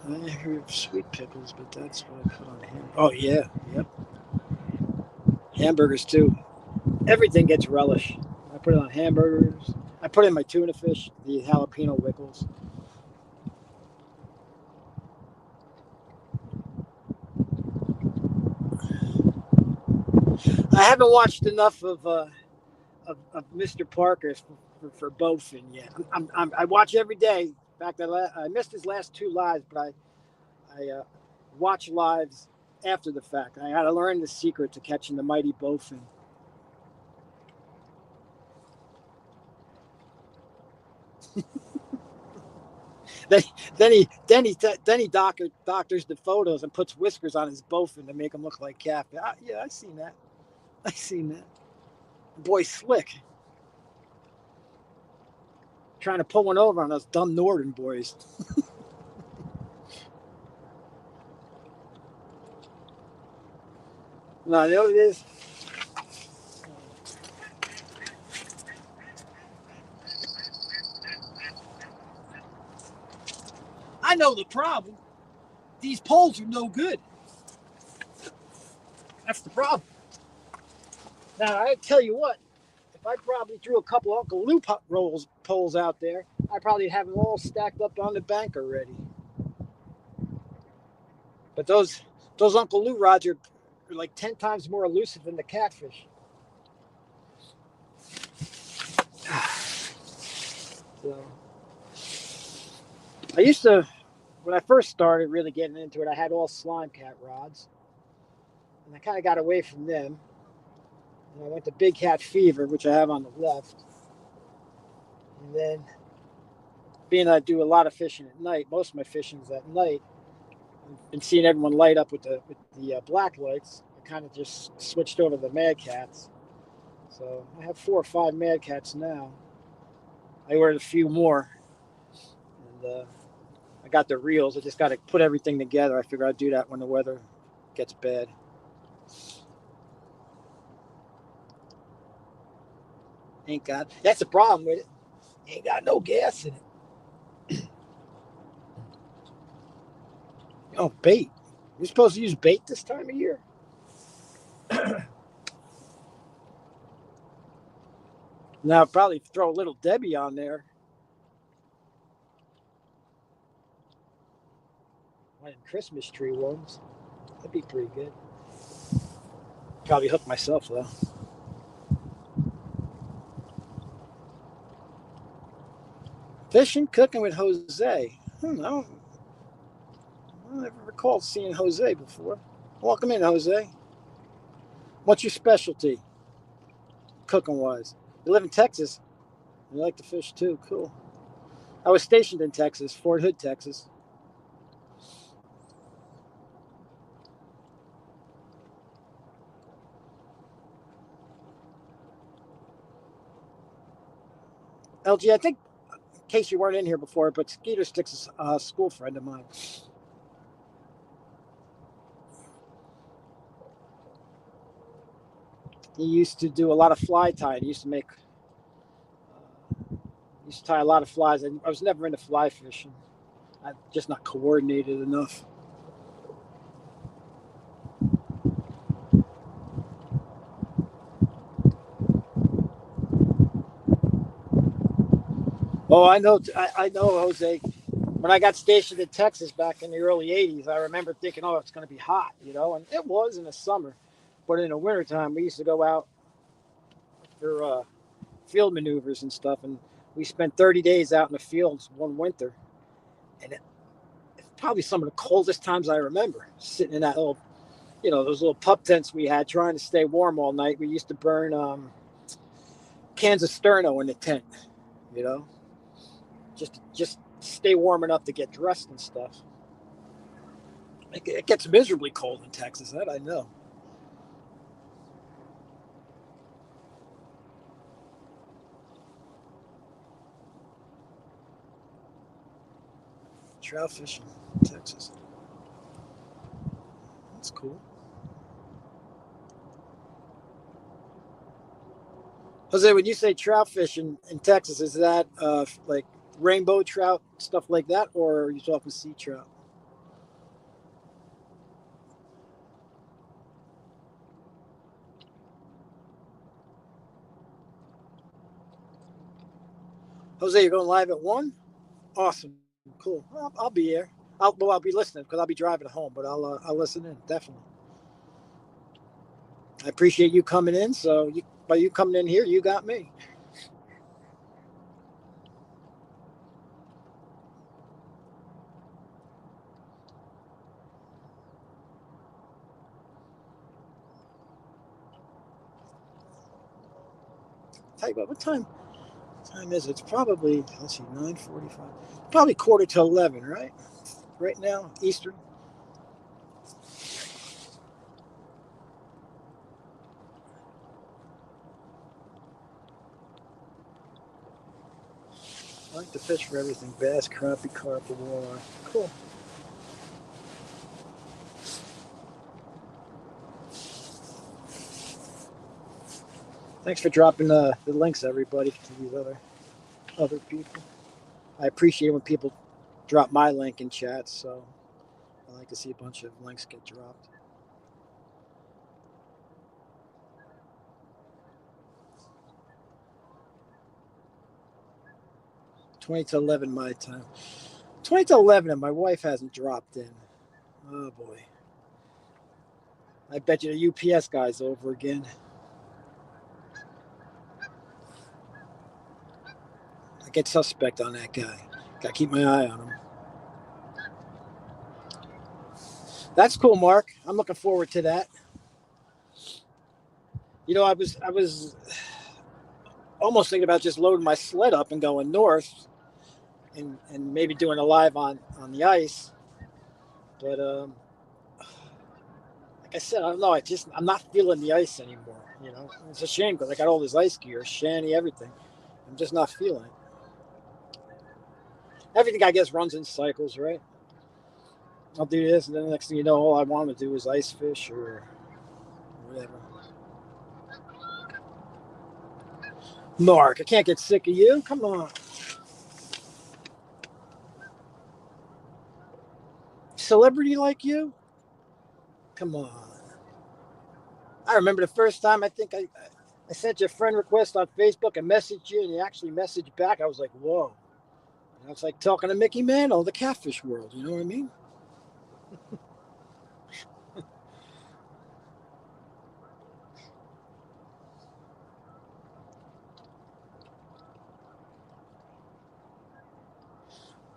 I heard sweet pickles, but that's what I put on ham. Oh yeah, yep. Hamburgers too. Everything gets relish. I put it on hamburgers. I put it in my tuna fish, the jalapeno wickles. I haven't watched enough of Mr. Parker for Bowfin yet. I watch every day. In fact, I missed his last two lives, but I watch lives after the fact. I got to learn the secret to catching the mighty Bowfin. Then then he doctors the photos and puts whiskers on his Bowfin to make him look like Cap. Yeah, I seen that. I seen that. Boy Slick trying to pull one over on those dumb Northern boys. No, you know what it is? I know the problem. These poles are no good. That's the problem. Now, I tell you what, if I probably threw a couple Uncle Lou poles out there, I probably have them all stacked up on the bank already. But those Uncle Lou rods are like 10 times more elusive than the catfish. So I used to, when I first started really getting into it, I had all slime cat rods, and I kind of got away from them. And I went to Big Cat Fever, which I have on the left, and then being that I do a lot of fishing at night, most of my fishing is at night, and seeing everyone light up with the black lights, I kind of just switched over to the Mad Cats. So I have 4 or 5 Mad Cats now. I ordered a few more, and I got the reels. I just got to put everything together. I figure I'd do that when the weather gets bad. Ain't got. That's the problem with it. Ain't got no gas in it. Oh, bait. We're supposed to use bait this time of year. Now I'll probably throw a little Debbie on there. One of them Christmas tree ones. That'd be pretty good. Probably hook myself though. Fishing, cooking with Jose. I never recall seeing Jose before. Welcome in, Jose. What's your specialty, cooking wise? You live in Texas. You like to fish too. Cool. I was stationed in Texas, Fort Hood, Texas. LG, I think, in case you weren't in here before, but Skeeter Sticks is a school friend of mine. He used to do a lot of fly tying. He used to tie a lot of flies. I was never into fly fishing. I'm just not coordinated enough. Oh, I know, Jose. When I got stationed in Texas back in the early '80s, I remember thinking, "Oh, it's going to be hot," and it was in the summer. But in the wintertime, we used to go out for field maneuvers and stuff, and we spent 30 days out in the fields one winter, and it's probably some of the coldest times I remember. Sitting in that little, those little pup tents we had, trying to stay warm all night. We used to burn cans of Sterno in the tent, you know, just stay warm enough to get dressed and stuff. It gets miserably cold in Texas. That I know. Trout fishing, Texas. That's cool. Jose, when you say trout fishing in Texas, is that like rainbow trout, stuff like that, or are you talking sea trout? Jose, you're going live at 1? Awesome. Cool. I'll be here. I'll be listening because I'll be driving home, but I'll listen in definitely. I appreciate you coming in. So by you coming in here, you got me. Tell you what time? Time is it? It's probably, let's see, 9:45. Probably quarter to 11, right? Right now, Eastern. I like to fish for everything: bass, crappie, carp, walleye. Cool. Thanks for dropping the links, everybody, to these other people. I appreciate when people drop my link in chat, so I like to see a bunch of links get dropped. 20 to 11 my time. 20 to 11 and my wife hasn't dropped in. Oh boy. I bet you the UPS guy's over again. I get suspect on that guy. Gotta keep my eye on him. That's cool, Mark. I'm looking forward to that. You know, I was almost thinking about just loading my sled up and going north and maybe doing a live on the ice. But like I said, I don't know. I'm not feeling the ice anymore. You know, it's a shame because I got all this ice gear, shanty, everything. I'm just not feeling it. Everything I guess runs in cycles, right? I'll do this, and then the next thing you know, all I want to do is ice fish or whatever. Mark, I can't get sick of you. Come on. Celebrity like you? Come on. I remember the first time I sent you a friend request on Facebook and messaged you, and you actually messaged back. I was like, whoa. And it's like talking to Mickey Mantle, the catfish world. You know what I mean?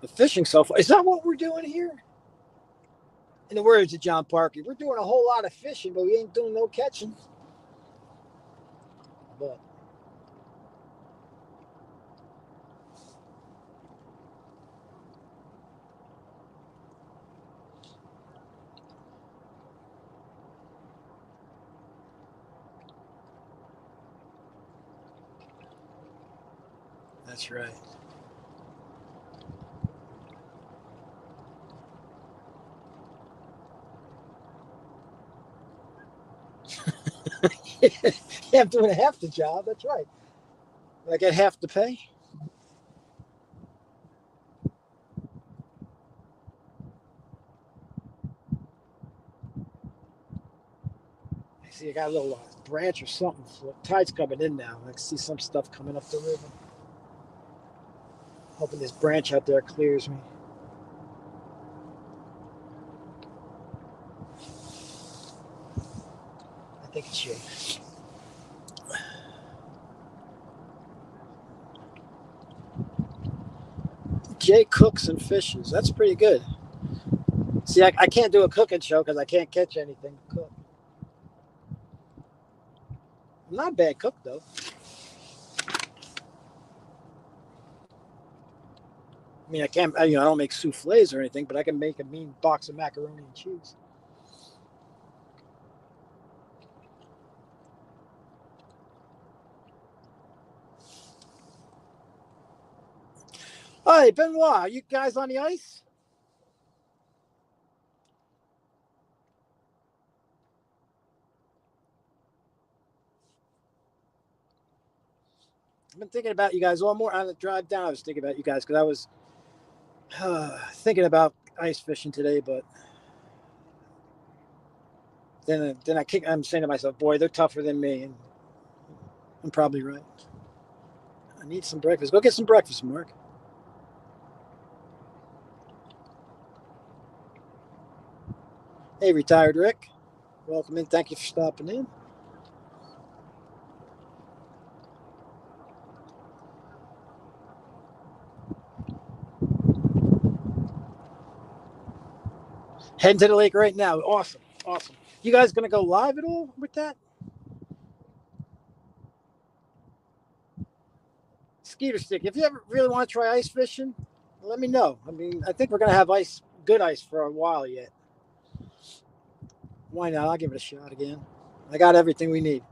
The fishing so far. Is that what we're doing here? In the words of John Parker, we're doing a whole lot of fishing, but we ain't doing no catching. But that's right. Yeah, I'm doing half the job. That's right. I get half the pay. I see I got a little branch or something. So tide's coming in now. I can see some stuff coming up the river. Hoping this branch out there clears me. I think it's Jay. Jay cooks and fishes. That's pretty good. See, I can't do a cooking show because I can't catch anything to cook. I'm not a bad cook though. I mean, I can't. I don't make souffles or anything, but I can make a mean box of macaroni and cheese. Hey, Benoit, are you guys on the ice? I've been thinking about you guys all more on the drive down. I was thinking about you guys because I was thinking about ice fishing today, but I'm saying to myself, boy, they're tougher than me, and I'm probably right. I need some breakfast. Go get some breakfast, Mark. Hey, retired Rick. Welcome in. Thank you for stopping in. Heading to the lake right now. Awesome. Awesome. You guys going to go live at all with that? Skeeter stick. If you ever really want to try ice fishing, let me know. I mean, I think we're going to have good ice for a while yet. Why not? I'll give it a shot again. I got everything we need.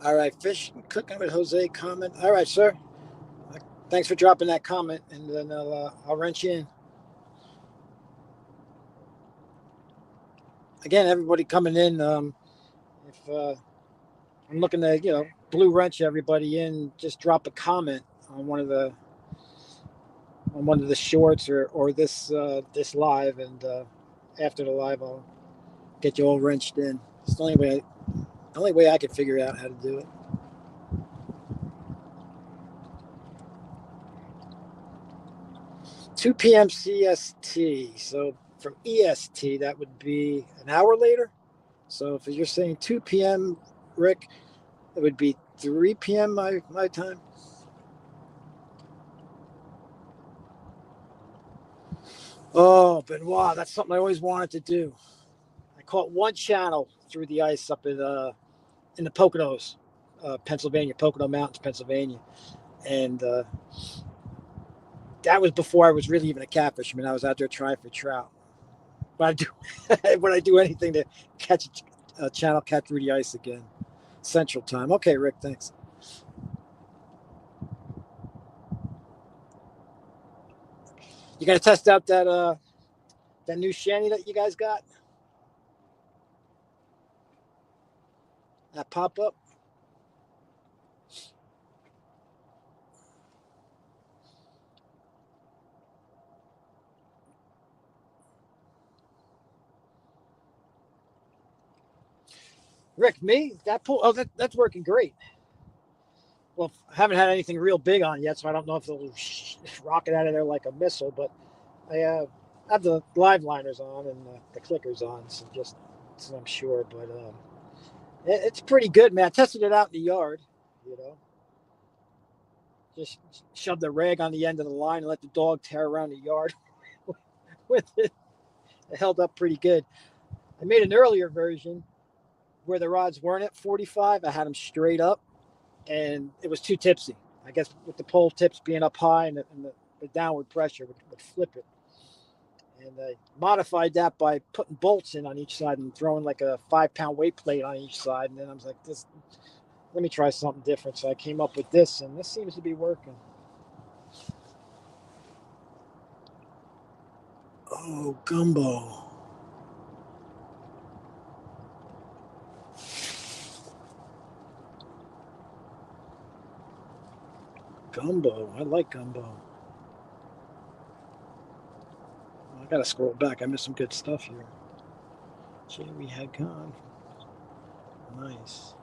All right, fish and cooking with Jose comment. All right, sir. Thanks for dropping that comment, and then I'll wrench you in. Again, everybody coming in. If I'm looking to, blue wrench everybody in, just drop a comment on one of the shorts or this live, and after the live, I'll get you all wrenched in. It's the only way I can figure out how to do it. 2 p.m. CST. So from EST, that would be an hour later. So if you're saying 2 p.m., Rick, it would be 3 p.m. my time. Oh, Benoit, that's something I always wanted to do. I caught one channel through the ice up in the Poconos, Pennsylvania, Pocono Mountains, Pennsylvania, and that was before I was really even a catfisherman. I was out there trying for trout. But I do, would I do anything to catch a channel cat through the ice again? Central Time. Okay, Rick, thanks. You gonna test out that new shanty that you guys got? That pop up? Rick, me? That pool? Oh, that's working great. Well, I haven't had anything real big on yet, so I don't know if it'll rocket out of there like a missile. But I have the live liners on and the clickers on, so I'm sure. But it's pretty good, man. I tested it out in the yard. You know, just shoved the rag on the end of the line and let the dog tear around the yard with it. It held up pretty good. I made an earlier version where the rods weren't at 45. I had them straight up, and it was too tipsy. I guess with the pole tips being up high and the downward pressure would flip it. And I modified that by putting bolts in on each side and throwing like a 5 pound weight plate on each side. And then I was like, this, let me try something different. So I came up with this, and this seems to be working. Oh, gumbo. Gumbo. I like gumbo. I gotta scroll back. I missed some good stuff here. We had gone. Nice.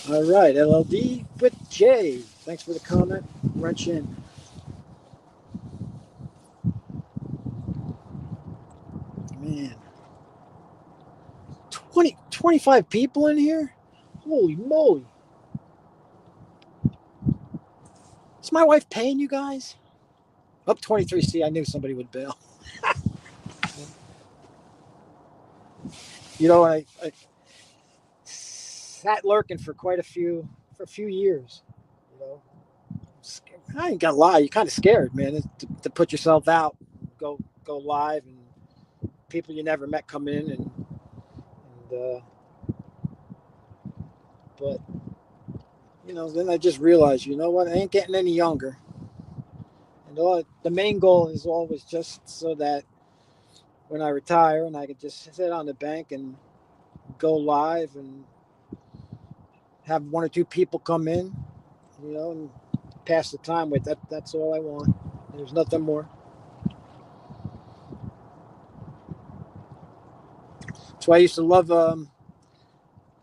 All right, LLD with Jay. Thanks for the comment. Wrench in. Man, 25 people in here? Holy moly. Is my wife paying you guys? Up 23C, I knew somebody would bail. I sat lurking for a few years. You know, I ain't gonna lie, you're kind of scared, man, to put yourself out, go live, and people you never met come in, and but then I just realized, you know what, I ain't getting any younger, and the main goal is always just so that when I retire and I could just sit on the bank and go live and have one or two people come in, and pass the time with. That's all I want. There's nothing more. So I used to love,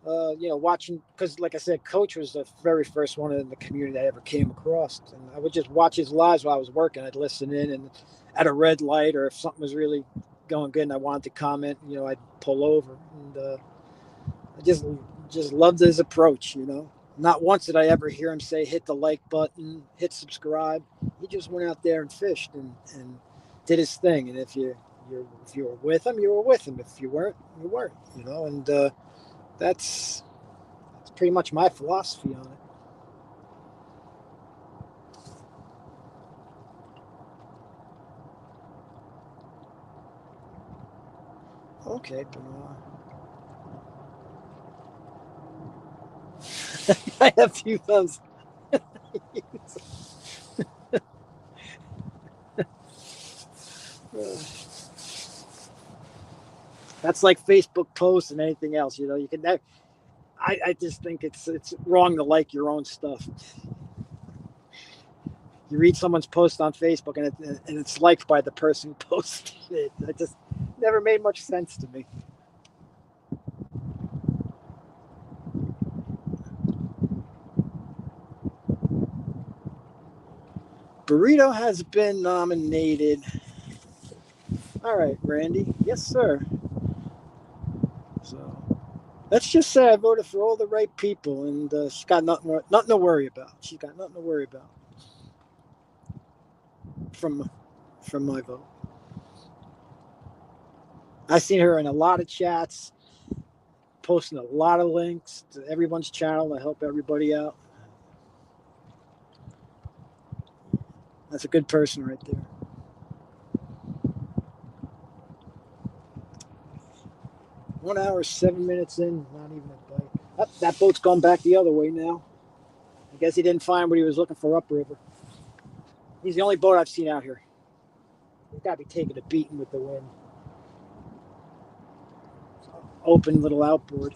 watching, because like I said, Coach was the very first one in the community I ever came across, and I would just watch his lives while I was working. I'd listen in, and at a red light, or if something was really going good and I wanted to comment, I'd pull over, and I just loved his approach. Not once did I ever hear him say hit the like button, hit subscribe. He just went out there and fished and did his thing. And if you were with him, you were with him. If you weren't, you weren't. And that's pretty much my philosophy on it. Okay, Benoit. I have few thumbs. That's like Facebook posts and anything else. You know, you can. I just think it's wrong to like your own stuff. You read someone's post on Facebook and it's liked by the person who posted it. It just never made much sense to me. Burrito has been nominated. All right, Randy. Yes, sir. So let's just say I voted for all the right people, and she's got nothing to worry about. She's got nothing to worry about from from my vote. I've seen her in a lot of chats, posting a lot of links to everyone's channel to help everybody out. That's a good person right there. 1 hour, 7 minutes in, not even a bite. That boat's gone back the other way now. I guess he didn't find what he was looking for upriver. He's the only boat I've seen out here. He's got to be taking a beating with the wind. Open little outboard.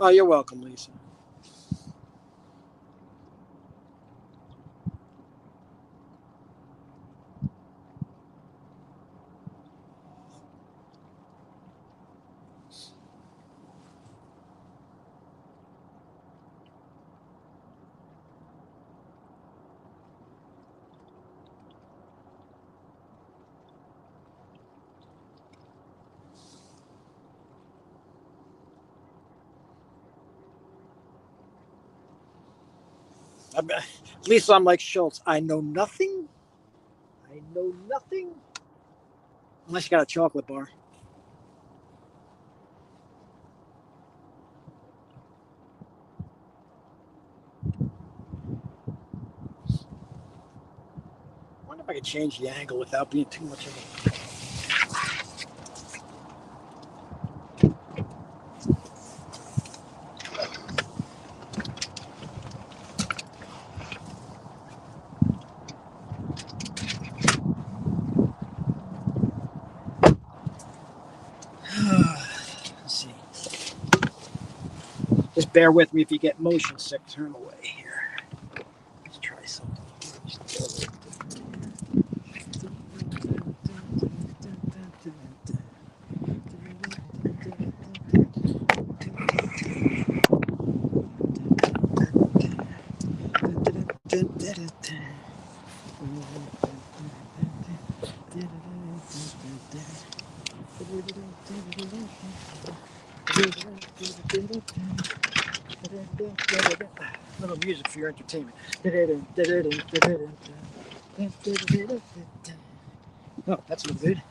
Oh, you're welcome, Lisa. Lisa, I'm like Schultz. I know nothing. I know nothing. Unless you got a chocolate bar. I wonder if I could change the angle without being too much of a. Let's see. Just bear with me if you get motion sick. Turn away here. Let's try something. Little music for your entertainment. Oh, that's no good.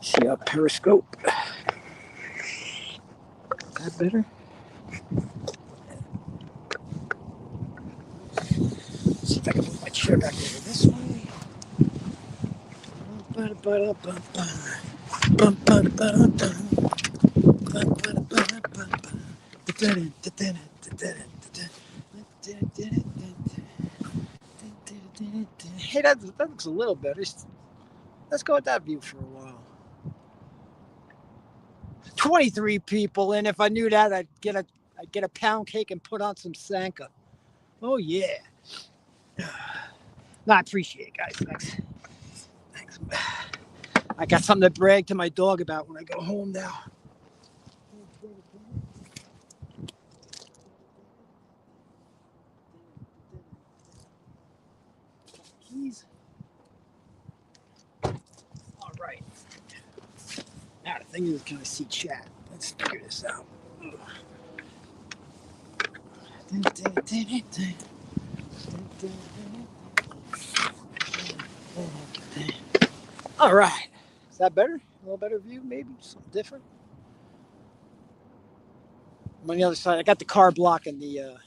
See a periscope. Is that better? See if I can move my chair back over this way. Hey, that looks a little better. Let's go with that view for a while. 23 people, and if I knew that, I'd get a pound cake and put on some Sanka. Oh yeah. No, I appreciate it, guys. Thanks. I got something to brag to my dog about when I go home now. Keys. All right. Now the thing is, can I see chat? Let's figure this out. All right. Is that better? A little better view, maybe? Something different? I'm on the other side. I got the car blocking the.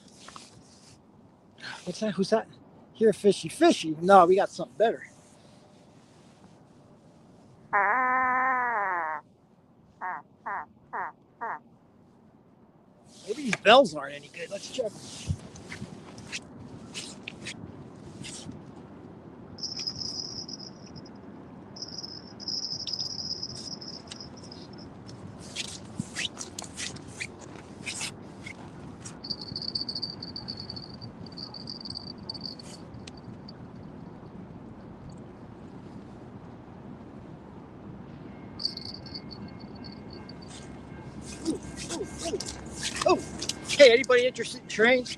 What's that? Who's that? Here, fishy. Fishy? No, we got something better. Maybe these bells aren't any good. Let's check. Oh, hey, anybody interested in trains?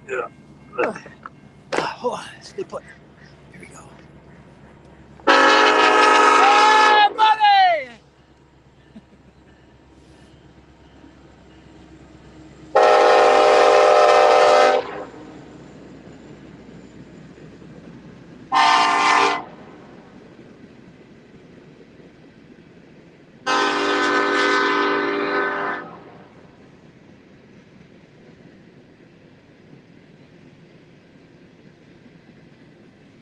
Yeah. Hold on, stay put. Here we go. Hey, buddy!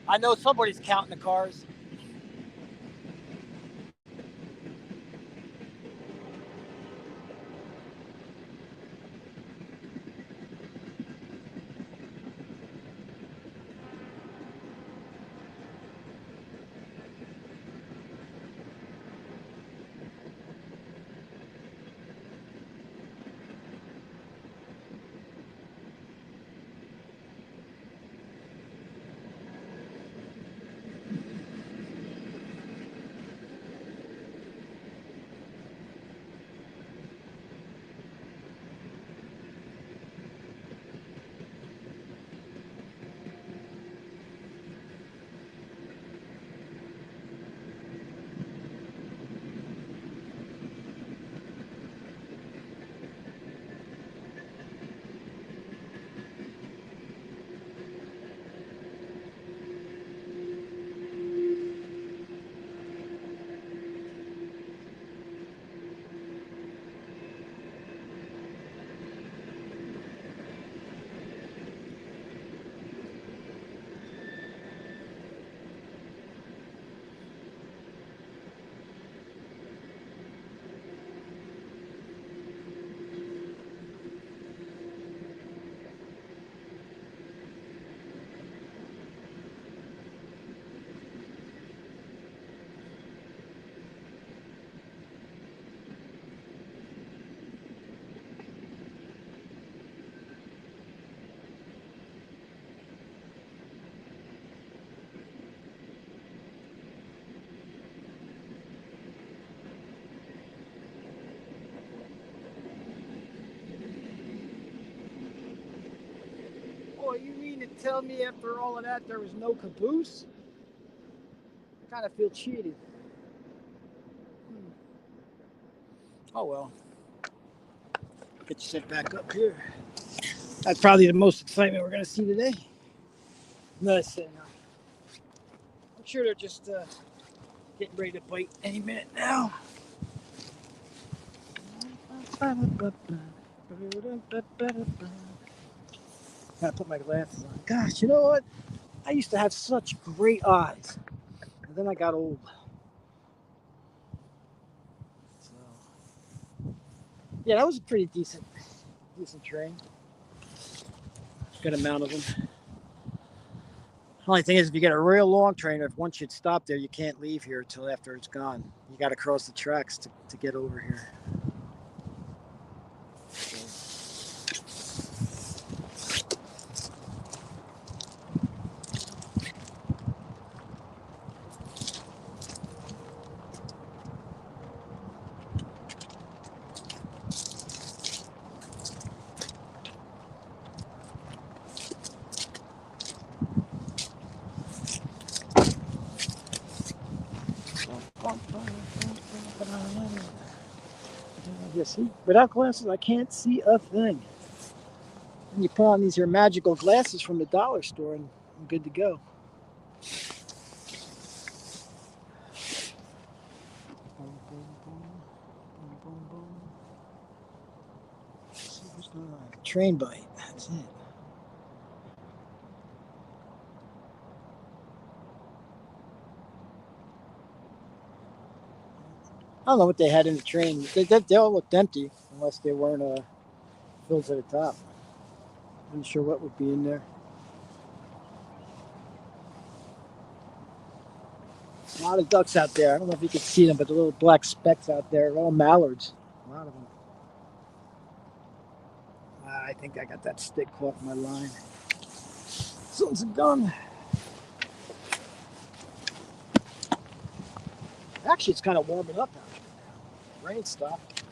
I know somebody's counting the cars. Oh, you mean to tell me after all of that there was no caboose? I kind of feel cheated. Oh well. Get you set back up here. That's probably the most excitement we're going to see today. Listen, I'm sure they're just getting ready to bite any minute now. Gotta put my glasses on. Gosh, you know what? I used to have such great eyes. And then I got old. So, yeah, that was a pretty decent train. Good amount of them. Only thing is, if you get a real long train, if once you'd stop there, you can't leave here until after it's gone. You got to cross the tracks to get over here. You see, without glasses, I can't see a thing. And you put on these here magical glasses from the dollar store, and I'm good to go. train bite. That's it. I don't know what they had in the train. They all looked empty unless they weren't filled to the top. I'm not sure what would be in there. A lot of ducks out there. I don't know if you can see them, but the little black specks out there are all mallards. A lot of them. I think I got that stick caught in my line. Someone's a gun. Actually, it's kind of warming up out here now. Rain stopped.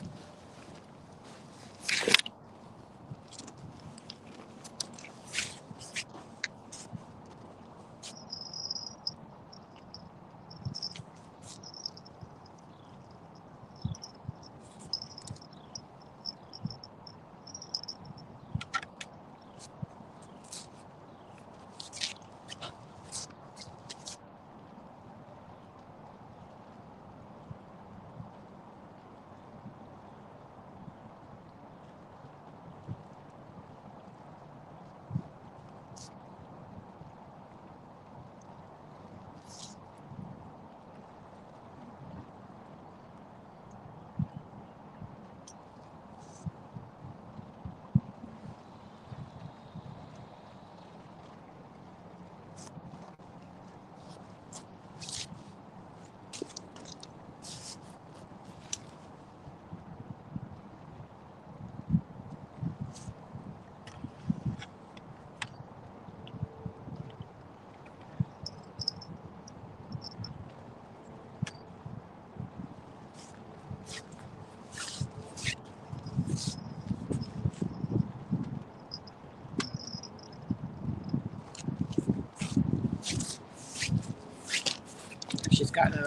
She's gotten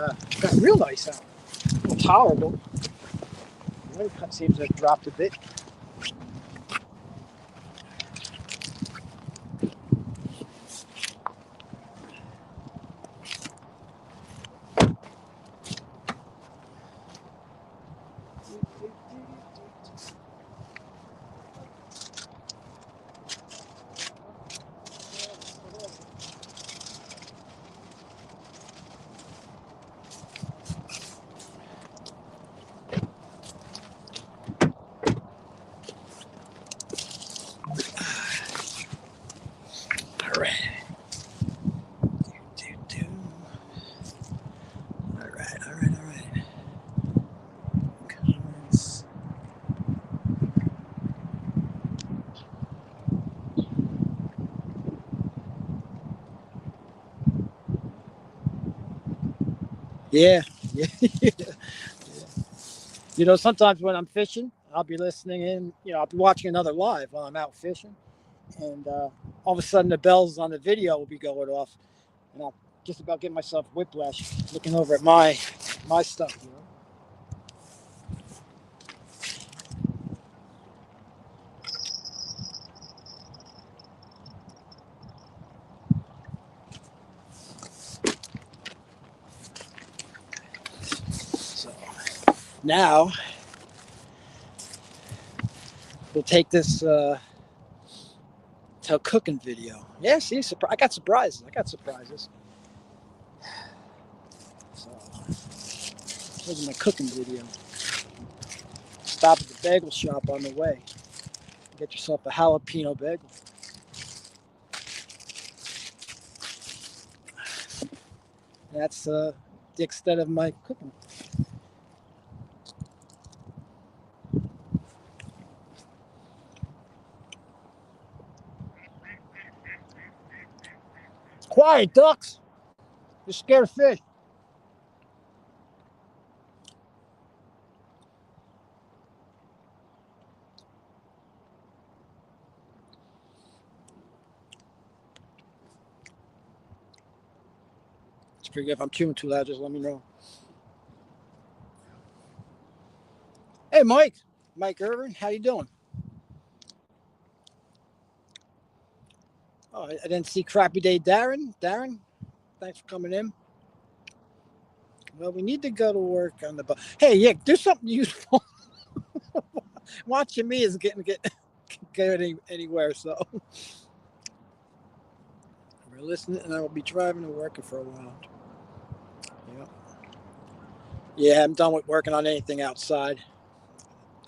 real nice out. Tolerable. The wind cut seems to have dropped a bit. All right. All right. Comments. Yeah. You know, sometimes when I'm fishing, I'll be listening in. You know, I'll be watching another live while I'm out fishing, and all of a sudden the bells on the video will be going off, and I'll just about get myself whiplash looking over at my stuff. You know. So now we'll take this to a cooking video. Yeah, see, I got surprises. So here's my cooking video. Stop at the bagel shop on the way. Get yourself a jalapeno bagel. That's the extent of my cooking. Quiet, ducks. You're scared of fish. It's pretty good. If I'm chewing too loud, just let me know. Hey, Mike Irvin, how you doing? Oh, I didn't see Crappy Day Darren. Darren, thanks for coming in. Well, we need to go to work on Hey, yeah, do something useful. Watching me is getting go anywhere. So we're listening, and I will be driving and working for a while. Yeah. Yeah, I'm done with working on anything outside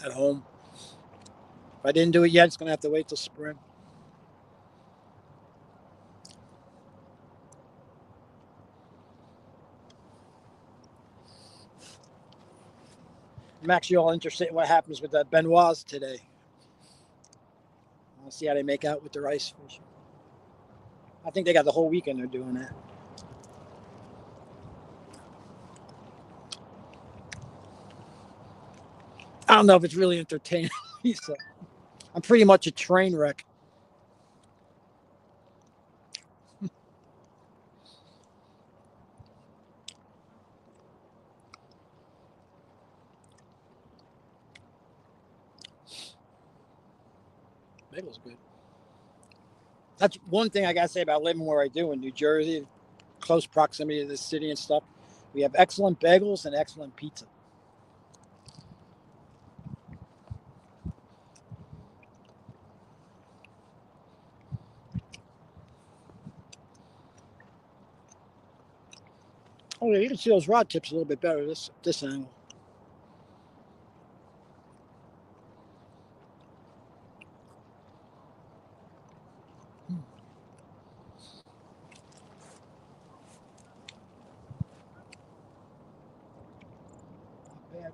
at home. If I didn't do it yet, it's going to have to wait till spring. I'm actually all interested in what happens with the Benoits today. I'll see how they make out with the ice fishing. I think they got the whole weekend they're doing that. I don't know if it's really entertaining. So I'm pretty much a train wreck. Bagel's good. That's one thing I got to say about living where I do in New Jersey, close proximity to the city and stuff. We have excellent bagels and excellent pizza. Oh, yeah, you can see those rod tips a little bit better this angle. Not bad.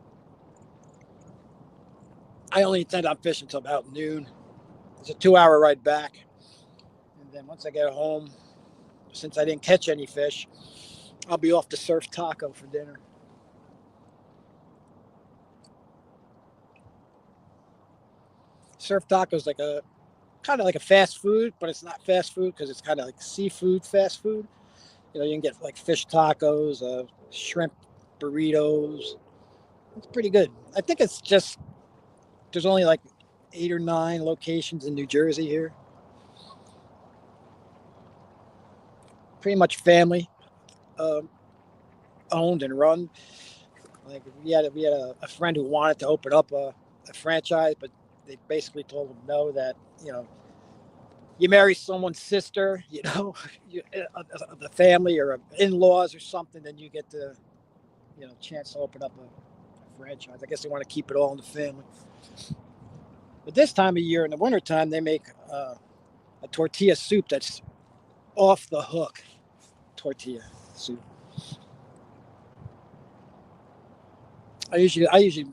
I only intend on fishing until about noon. It's a 2-hour ride back. And then once I get home, since I didn't catch any fish, I'll be off to Surf Taco for dinner. Surf Taco is like a kind of like a fast food, but it's not fast food because it's kind of like seafood fast food. You can get like fish tacos, shrimp burritos. It's pretty good. I think it's just there's only like 8 or 9 locations in New Jersey here. Pretty much family um, owned and run. Like we had a friend who wanted to open up a franchise, but they basically told him no. That you know you marry someone's sister, the family or in-laws or something, then you get the chance to open up a franchise. I guess they want to keep it all in the family. But this time of year in the wintertime, they make a tortilla soup that's off the hook. Tortilla soup. I usually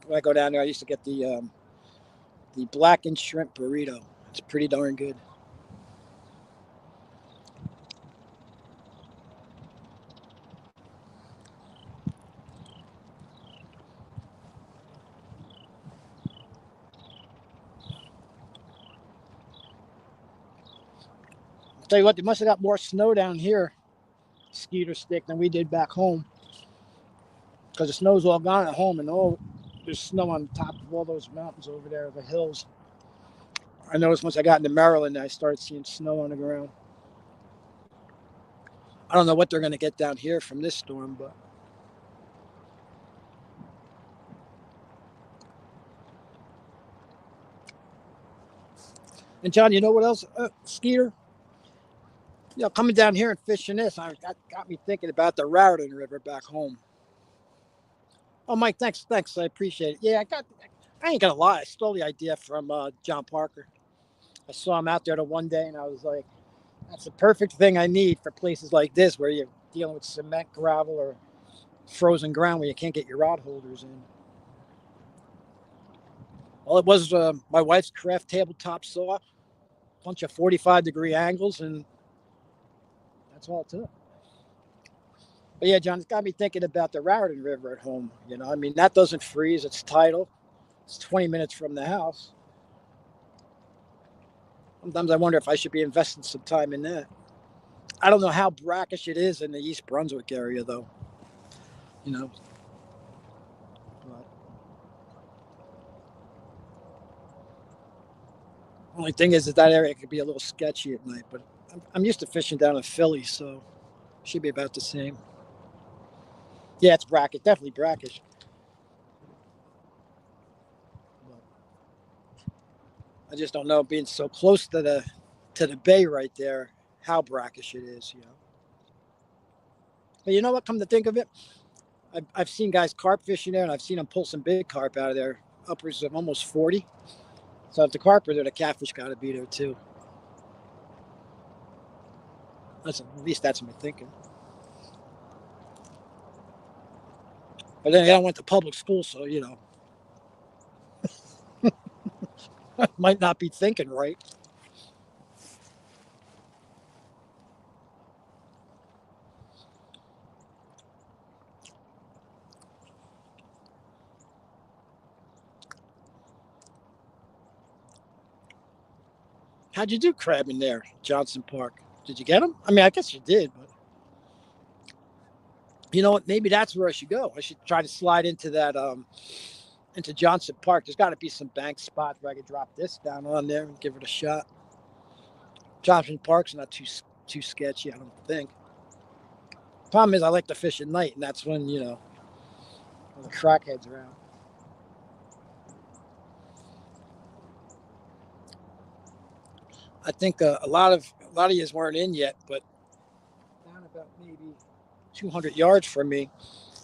when I go down there, I used to get the blackened shrimp burrito. It's pretty darn good. I'll tell you what, they must have got more snow down here, Skeeter Stick, than we did back home. Because the snow's all gone at home, and there's snow on top of all those mountains over there, the hills. I noticed once I got into Maryland, I started seeing snow on the ground. I don't know what they're going to get down here from this storm, but and John, you know what else, Skeeter? Coming down here and fishing this, got me thinking about the Raritan River back home. Oh, Mike, thanks, I appreciate it. Yeah, I ain't gonna lie, I stole the idea from John Parker. I saw him out there the one day, and I was like, that's the perfect thing I need for places like this where you're dealing with cement, gravel, or frozen ground where you can't get your rod holders in. Well, it was my wife's craft tabletop saw, a bunch of 45-degree angles, and that's all it took. But yeah, John, it's got me thinking about the Raritan River at home. I mean, that doesn't freeze. It's tidal. It's 20 minutes from the house. Sometimes I wonder if I should be investing some time in that. I don't know how brackish it is in the East Brunswick area, though. You know, but only thing is that that area could be a little sketchy at night. But I'm used to fishing down in Philly, so it should be about the same. Yeah, it's brackish, definitely brackish. But I just don't know, being so close to the bay right there, how brackish it is. But you know what? Come to think of it, I've seen guys carp fishing there, and I've seen them pull some big carp out of there, upwards of almost 40. So if the carp are there, the catfish got to be there too. At least that's my thinking. But then I went to public school, so might not be thinking right. How'd you do crabbing there, Johnson Park? Did you get them? I mean, I guess you did, but you know what? Maybe that's where I should go. I should try to slide into that into Johnson Park. There's got to be some bank spots where I could drop this down on there and give it a shot. Johnson Park's not too sketchy, I don't think. Problem is, I like to fish at night, and that's when when the crackheads around. I think a lot of yous weren't in yet, but down about maybe 200 yards from me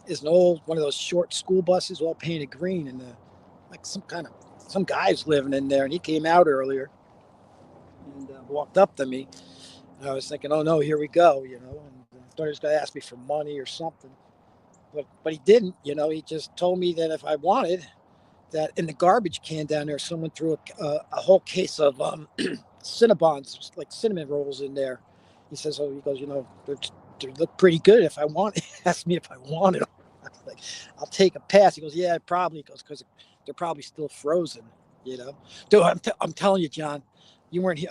is an old one of those short school buses, all painted green, and like some guy's living in there, and he came out earlier and walked up to me. And I was thinking, oh no, here we go, and I thought he was going to ask me for money or something, but he didn't. He just told me that if I wanted that in the garbage can down there, someone threw a whole case of Cinnabons, like cinnamon rolls, in there. He says, "Oh, he goes, they look pretty good. If I want," asked me if I wanted them. I was like, "I'll take a pass." He goes, "Yeah, probably." He goes, "Because they're probably still frozen." Dude, I'm telling you, John, you weren't here.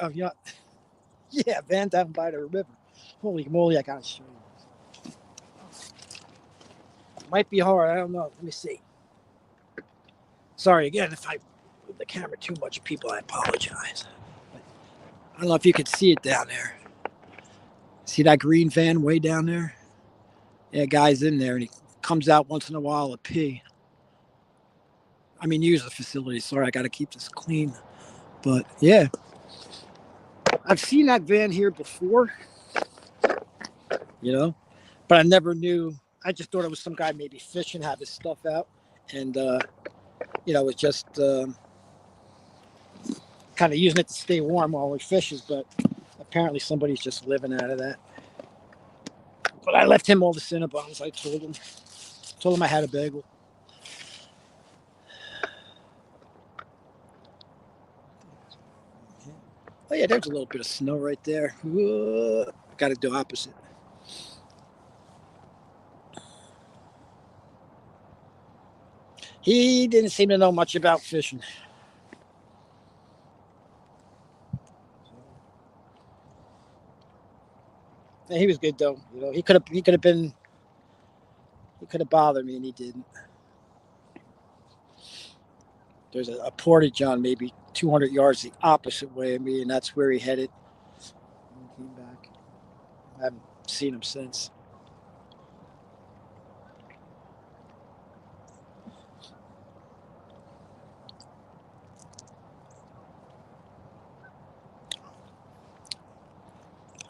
Yeah, Van down by the river. Holy moly, I gotta show you. It might be hard. I don't know. Let me see. Sorry again if I move the camera too much, people. I apologize. But I don't know if you can see it down there. See that green van way down there? Yeah, guy's in there, and he comes out once in a while to pee. I mean, use the facility. Sorry, I got to keep this clean. But yeah, I've seen that van here before, you know, but I never knew. I just thought it was some guy maybe fishing, have his stuff out, and it's just kind of using it to stay warm while he fishes. But apparently, somebody's just living out of that. But I left him all the Cinnabons. I told him I had a bagel. Oh yeah, there's a little bit of snow right there. Got to do opposite. He didn't seem to know much about fishing. Yeah, he was good though. He could have bothered me, and he didn't. There's a portage on maybe 200 yards the opposite way of me, and that's where he headed. And he came back. I haven't seen him since.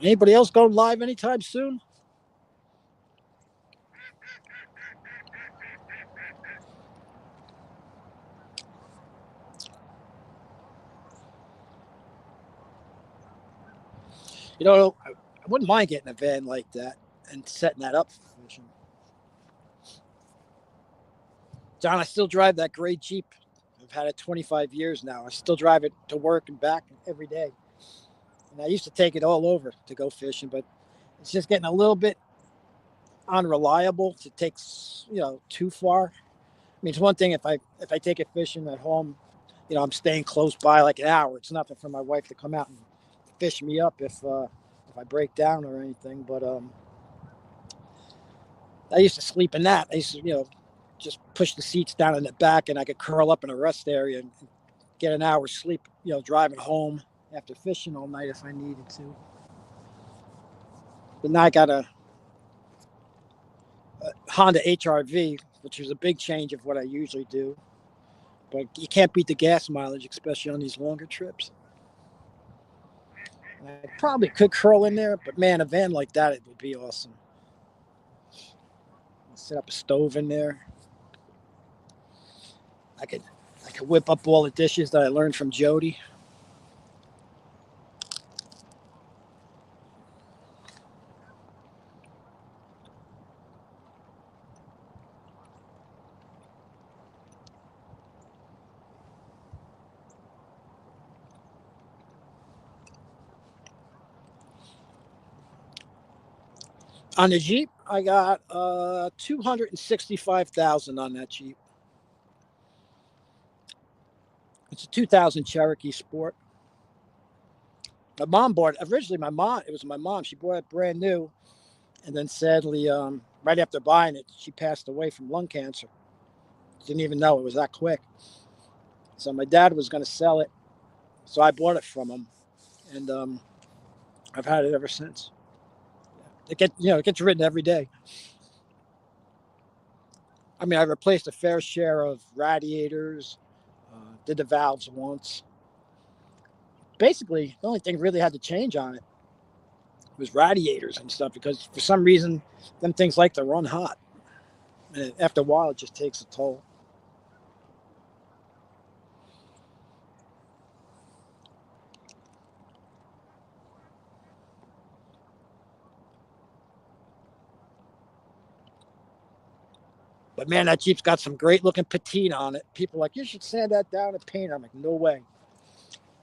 Anybody else going live anytime soon? I wouldn't mind getting a van like that and setting that up for fishing. John, I still drive that gray Jeep. I've had it 25 years now. I still drive it to work and back every day. And I used to take it all over to go fishing, but it's just getting a little bit unreliable to take, too far. I mean, it's one thing if I take it fishing at home, I'm staying close by like an hour. It's nothing for my wife to come out and fish me up if I break down or anything. But I used to sleep in that. I used to, just push the seats down in the back, and I could curl up in a rest area and get an hour's sleep. Driving home after fishing all night if I needed to. But now I got a Honda HRV, which is a big change of what I usually do. but you can't beat the gas mileage, especially on these longer trips. I probably could curl in there, but man, a van like that, it would be awesome. Set up a stove in there. I could I could whip up all the dishes that I learned from Jody. On the Jeep, I got 265,000 on that Jeep. It's a 2000 Cherokee Sport. My mom bought it. Originally, my mom, it was my mom. She bought it brand new, and then sadly, right after buying it, she passed away from lung cancer. Didn't even know it was that quick. So my dad was going to sell it, so I bought it from him, and I've had it ever since. It gets ridden every day. I mean, I replaced a fair share of radiators, did the valves once. Basically, the only thing really had to change on it was radiators and stuff because for some reason, them things like to run hot. And after a while, it just takes a toll. But man, that Jeep's got some great looking patina on it. People are like, you should sand that down and paint it. I'm like, no way.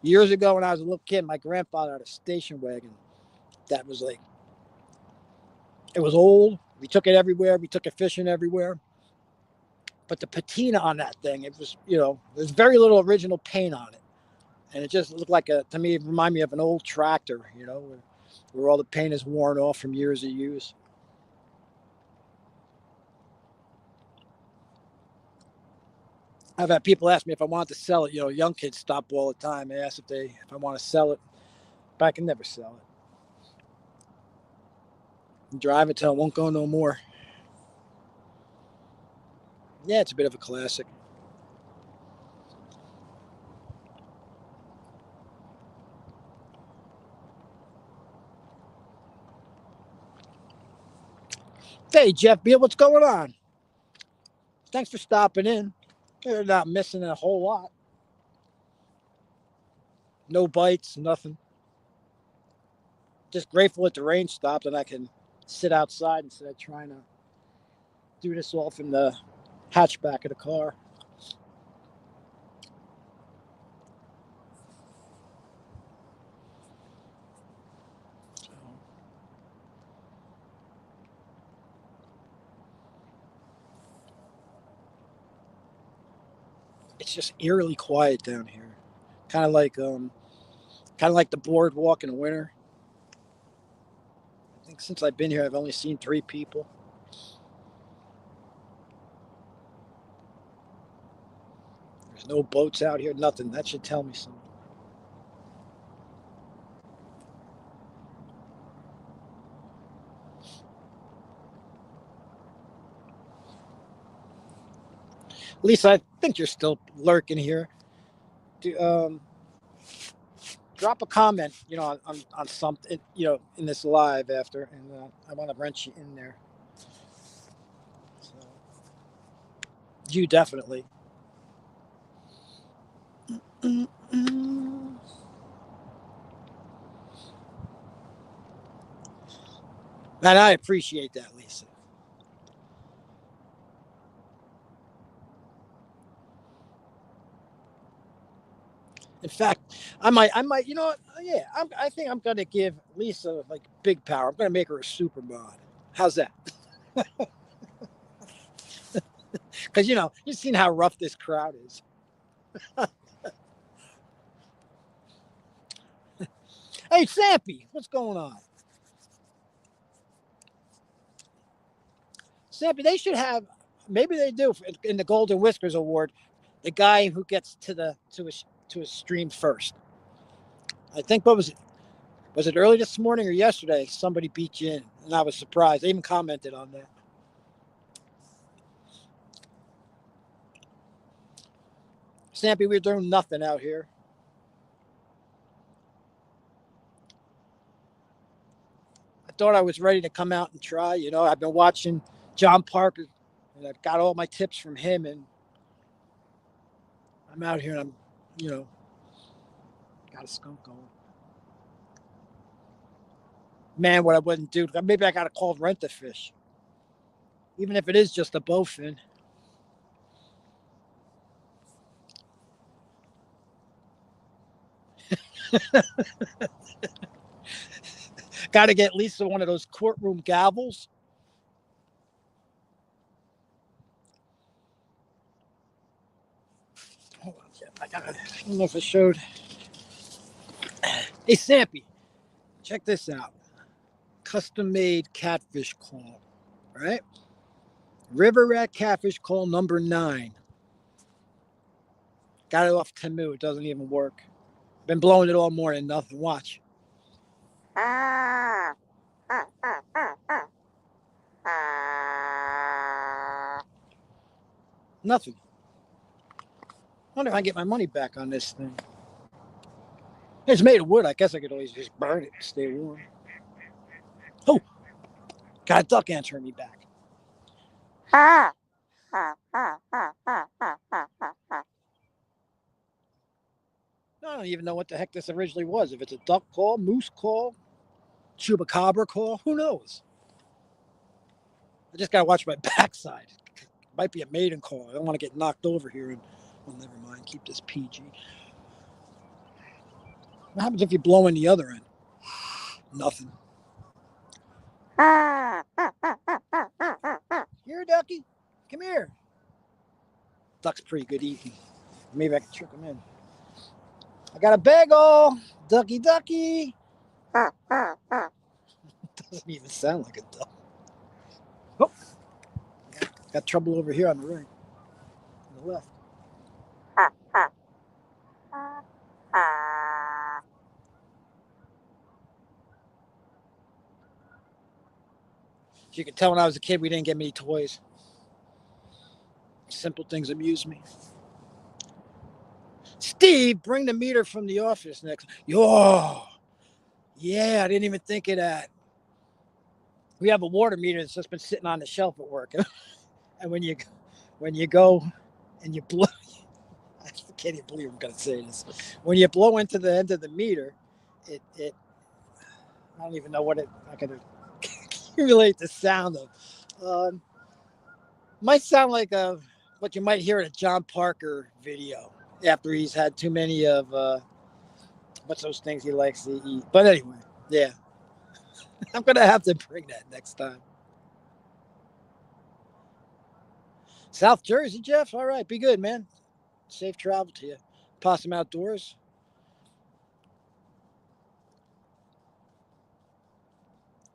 Years ago, when I was a little kid, my grandfather had a station wagon that was like, it was old. We took it everywhere. We took it fishing everywhere. But the patina on that thing, it was, there's very little original paint on it. And it just looked like to me, it reminded me of an old tractor, where all the paint is worn off from years of use. I've had people ask me if I want to sell it. Young kids stop all the time. They ask if I want to sell it, but I can never sell it. Drive it till it won't go no more. Yeah, it's a bit of a classic. Hey, Jeff Beal, what's going on? Thanks for stopping in. You're not missing a whole lot. No bites, nothing. Just grateful that the rain stopped and I can sit outside instead of trying to do this all from the hatchback of the car. So, it's just eerily quiet down here, kind of like the boardwalk in the winter. I think since I've been here, I've only seen 3 people. There's no boats out here, nothing. That should tell me something. Lisa, I think you're still lurking here. Do, drop a comment, on something, in this live after, and I want to wrench you in there. So, you definitely. And I appreciate that, Lisa. In fact, I might, yeah, I think I'm gonna give Lisa like big power. I'm gonna make her a super mod. How's that? Because you've seen how rough this crowd is. Hey, Sappy, what's going on? Sappy, they should have, maybe they do in the Golden Whiskers Award, the guy who gets to a stream first. I think what was it? Was it early this morning or yesterday? Somebody beat you in, and I was surprised. They even commented on that. Stampy, we're doing nothing out here. I thought I was ready to come out and try. I've been watching John Parker, and I've got all my tips from him, and I'm out here and I'm, got a skunk going. Man, what I wouldn't do, maybe I got to call Rent a Fish. Even if it is just a bowfin. Got to get Lisa one of those courtroom gavels. Hold on, I don't know if I showed. Hey, Sampy, check this out. Custom made catfish claw, right? River rat catfish claw number 9. Got it off Temu. It doesn't even work. Been blowing it all morning. Nothing. Watch. Nothing. Wonder if I can get my money back on this thing. It's made of wood. I guess I could always just burn it to stay warm. Oh, got a duck answering me back. I don't even know what the heck this originally was. If it's a duck call, moose call, chupacabra call, who knows? I just gotta watch my backside. It might be a maiden call. I don't want to get knocked over here. And well, never mind. Keep this PG. What happens if you blow in the other end? Nothing. Here, ducky. Come here. Duck's pretty good eating. Maybe I can trick him in. I got a bagel. Ducky, ducky. Doesn't even sound like a duck. Oh, got trouble over here on the right, on the left. You can tell when I was a kid, we didn't get many toys. Simple things amuse me. Steve, bring the meter from the office next. Oh, yeah, I didn't even think of that. We have a water meter that's just been sitting on the shelf at work. And when you go and you blow, I can't even believe I'm going to say this. When you blow into the end of the meter, it I don't even know what I can accumulate the sound of. Might sound like what you might hear in a John Parker video after he's had too many of what's those things he likes to eat. But anyway, yeah. I'm going to have to bring that next time. South Jersey, Jeff? All right, be good, man. Safe travel to you. Possum Outdoors.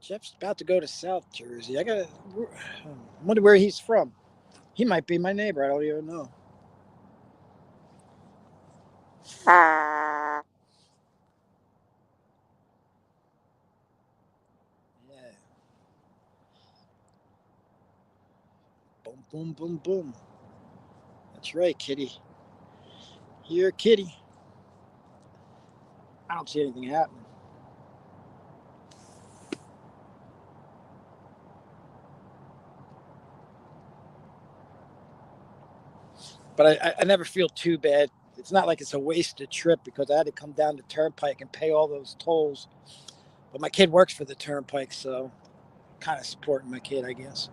Jeff's about to go to South Jersey. I wonder where he's from. He might be my neighbor. I don't even know. Yeah. Boom, boom, boom, boom. That's right, kitty. Here, kitty. I don't see anything happening. But I never feel too bad. It's not like it's a wasted trip because I had to come down the turnpike and pay all those tolls. But my kid works for the turnpike, so kind of supporting my kid, I guess.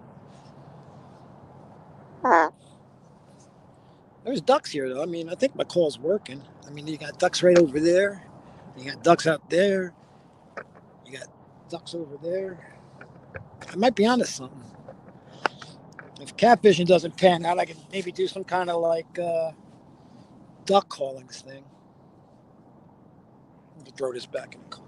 There's ducks here, though. I mean, I think my call's working. I mean, you got ducks right over there. You got ducks out there. You got ducks over there. I might be onto something. If catfishing doesn't pan out, I can maybe do some kind of like duck calling thing. Let me throw this back in the car.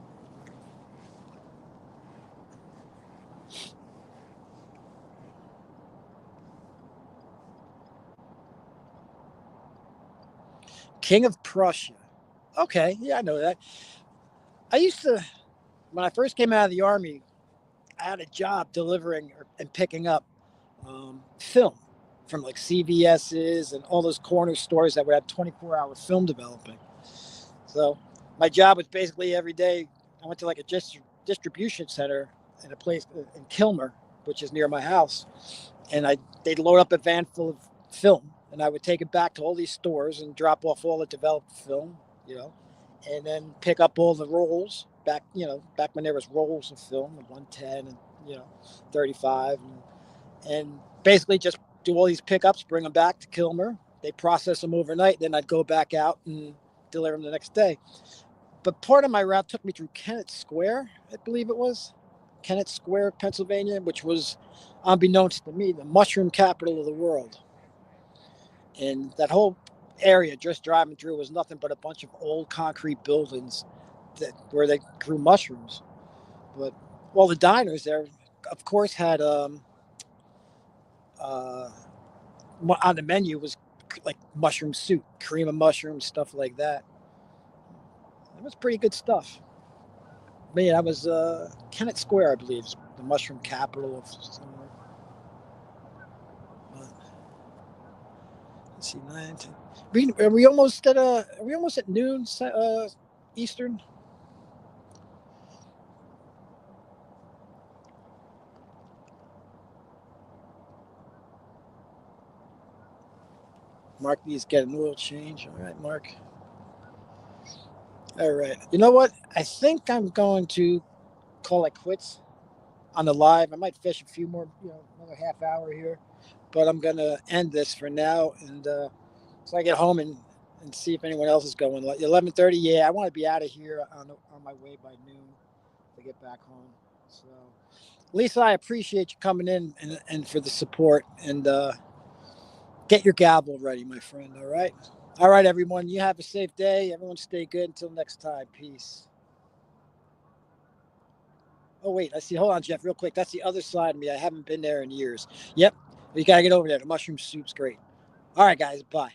King of Prussia. Okay, yeah, I know that. I used to, when I first came out of the Army, I had a job delivering and picking up film. from like CVS's and all those corner stores that would have 24-hour film developing. So my job was basically every day. I went to like a distribution center in a place in Kilmer, which is near my house, and they'd load up a van full of film, and I would take it back to all these stores and drop off all the developed film, you know, and then pick up all the rolls back, back when there was rolls of film, 110 and 35, and basically just do all these pickups, bring them back to Kilmer. They process them overnight, then I'd go back out and deliver them the next day. But part of my route took me through Kennett Square, I believe it was. Kennett Square, Pennsylvania, which was, unbeknownst to me, the mushroom capital of the world. And that whole area, just driving through, was nothing but a bunch of old concrete buildings where they grew mushrooms. But all the diners there, of course, had uh, on the menu was like mushroom soup, cream of mushrooms, stuff like that. It was pretty good stuff. Man, that was Kennett Square, I believe, the mushroom capital of somewhere. Let's see, 9, 10. Are we almost at noon Eastern? Mark needs to get an oil change. All right, Mark. All right. You know what? I think I'm going to call it quits on the live. I might fish a few more, another half hour here, but I'm going to end this for now. And so I get home and see if anyone else is going. 11:30. Yeah, I want to be out of here on my way by noon to get back home. So, Lisa, I appreciate you coming in and for the support. And get your gavel ready, my friend. All right. All right, everyone. You have a safe day. Everyone stay good. Until next time. Peace. Oh, wait. I see. Hold on, Jeff, real quick. That's the other side of me. I haven't been there in years. Yep. You got to get over there. The mushroom soup's great. All right, guys. Bye.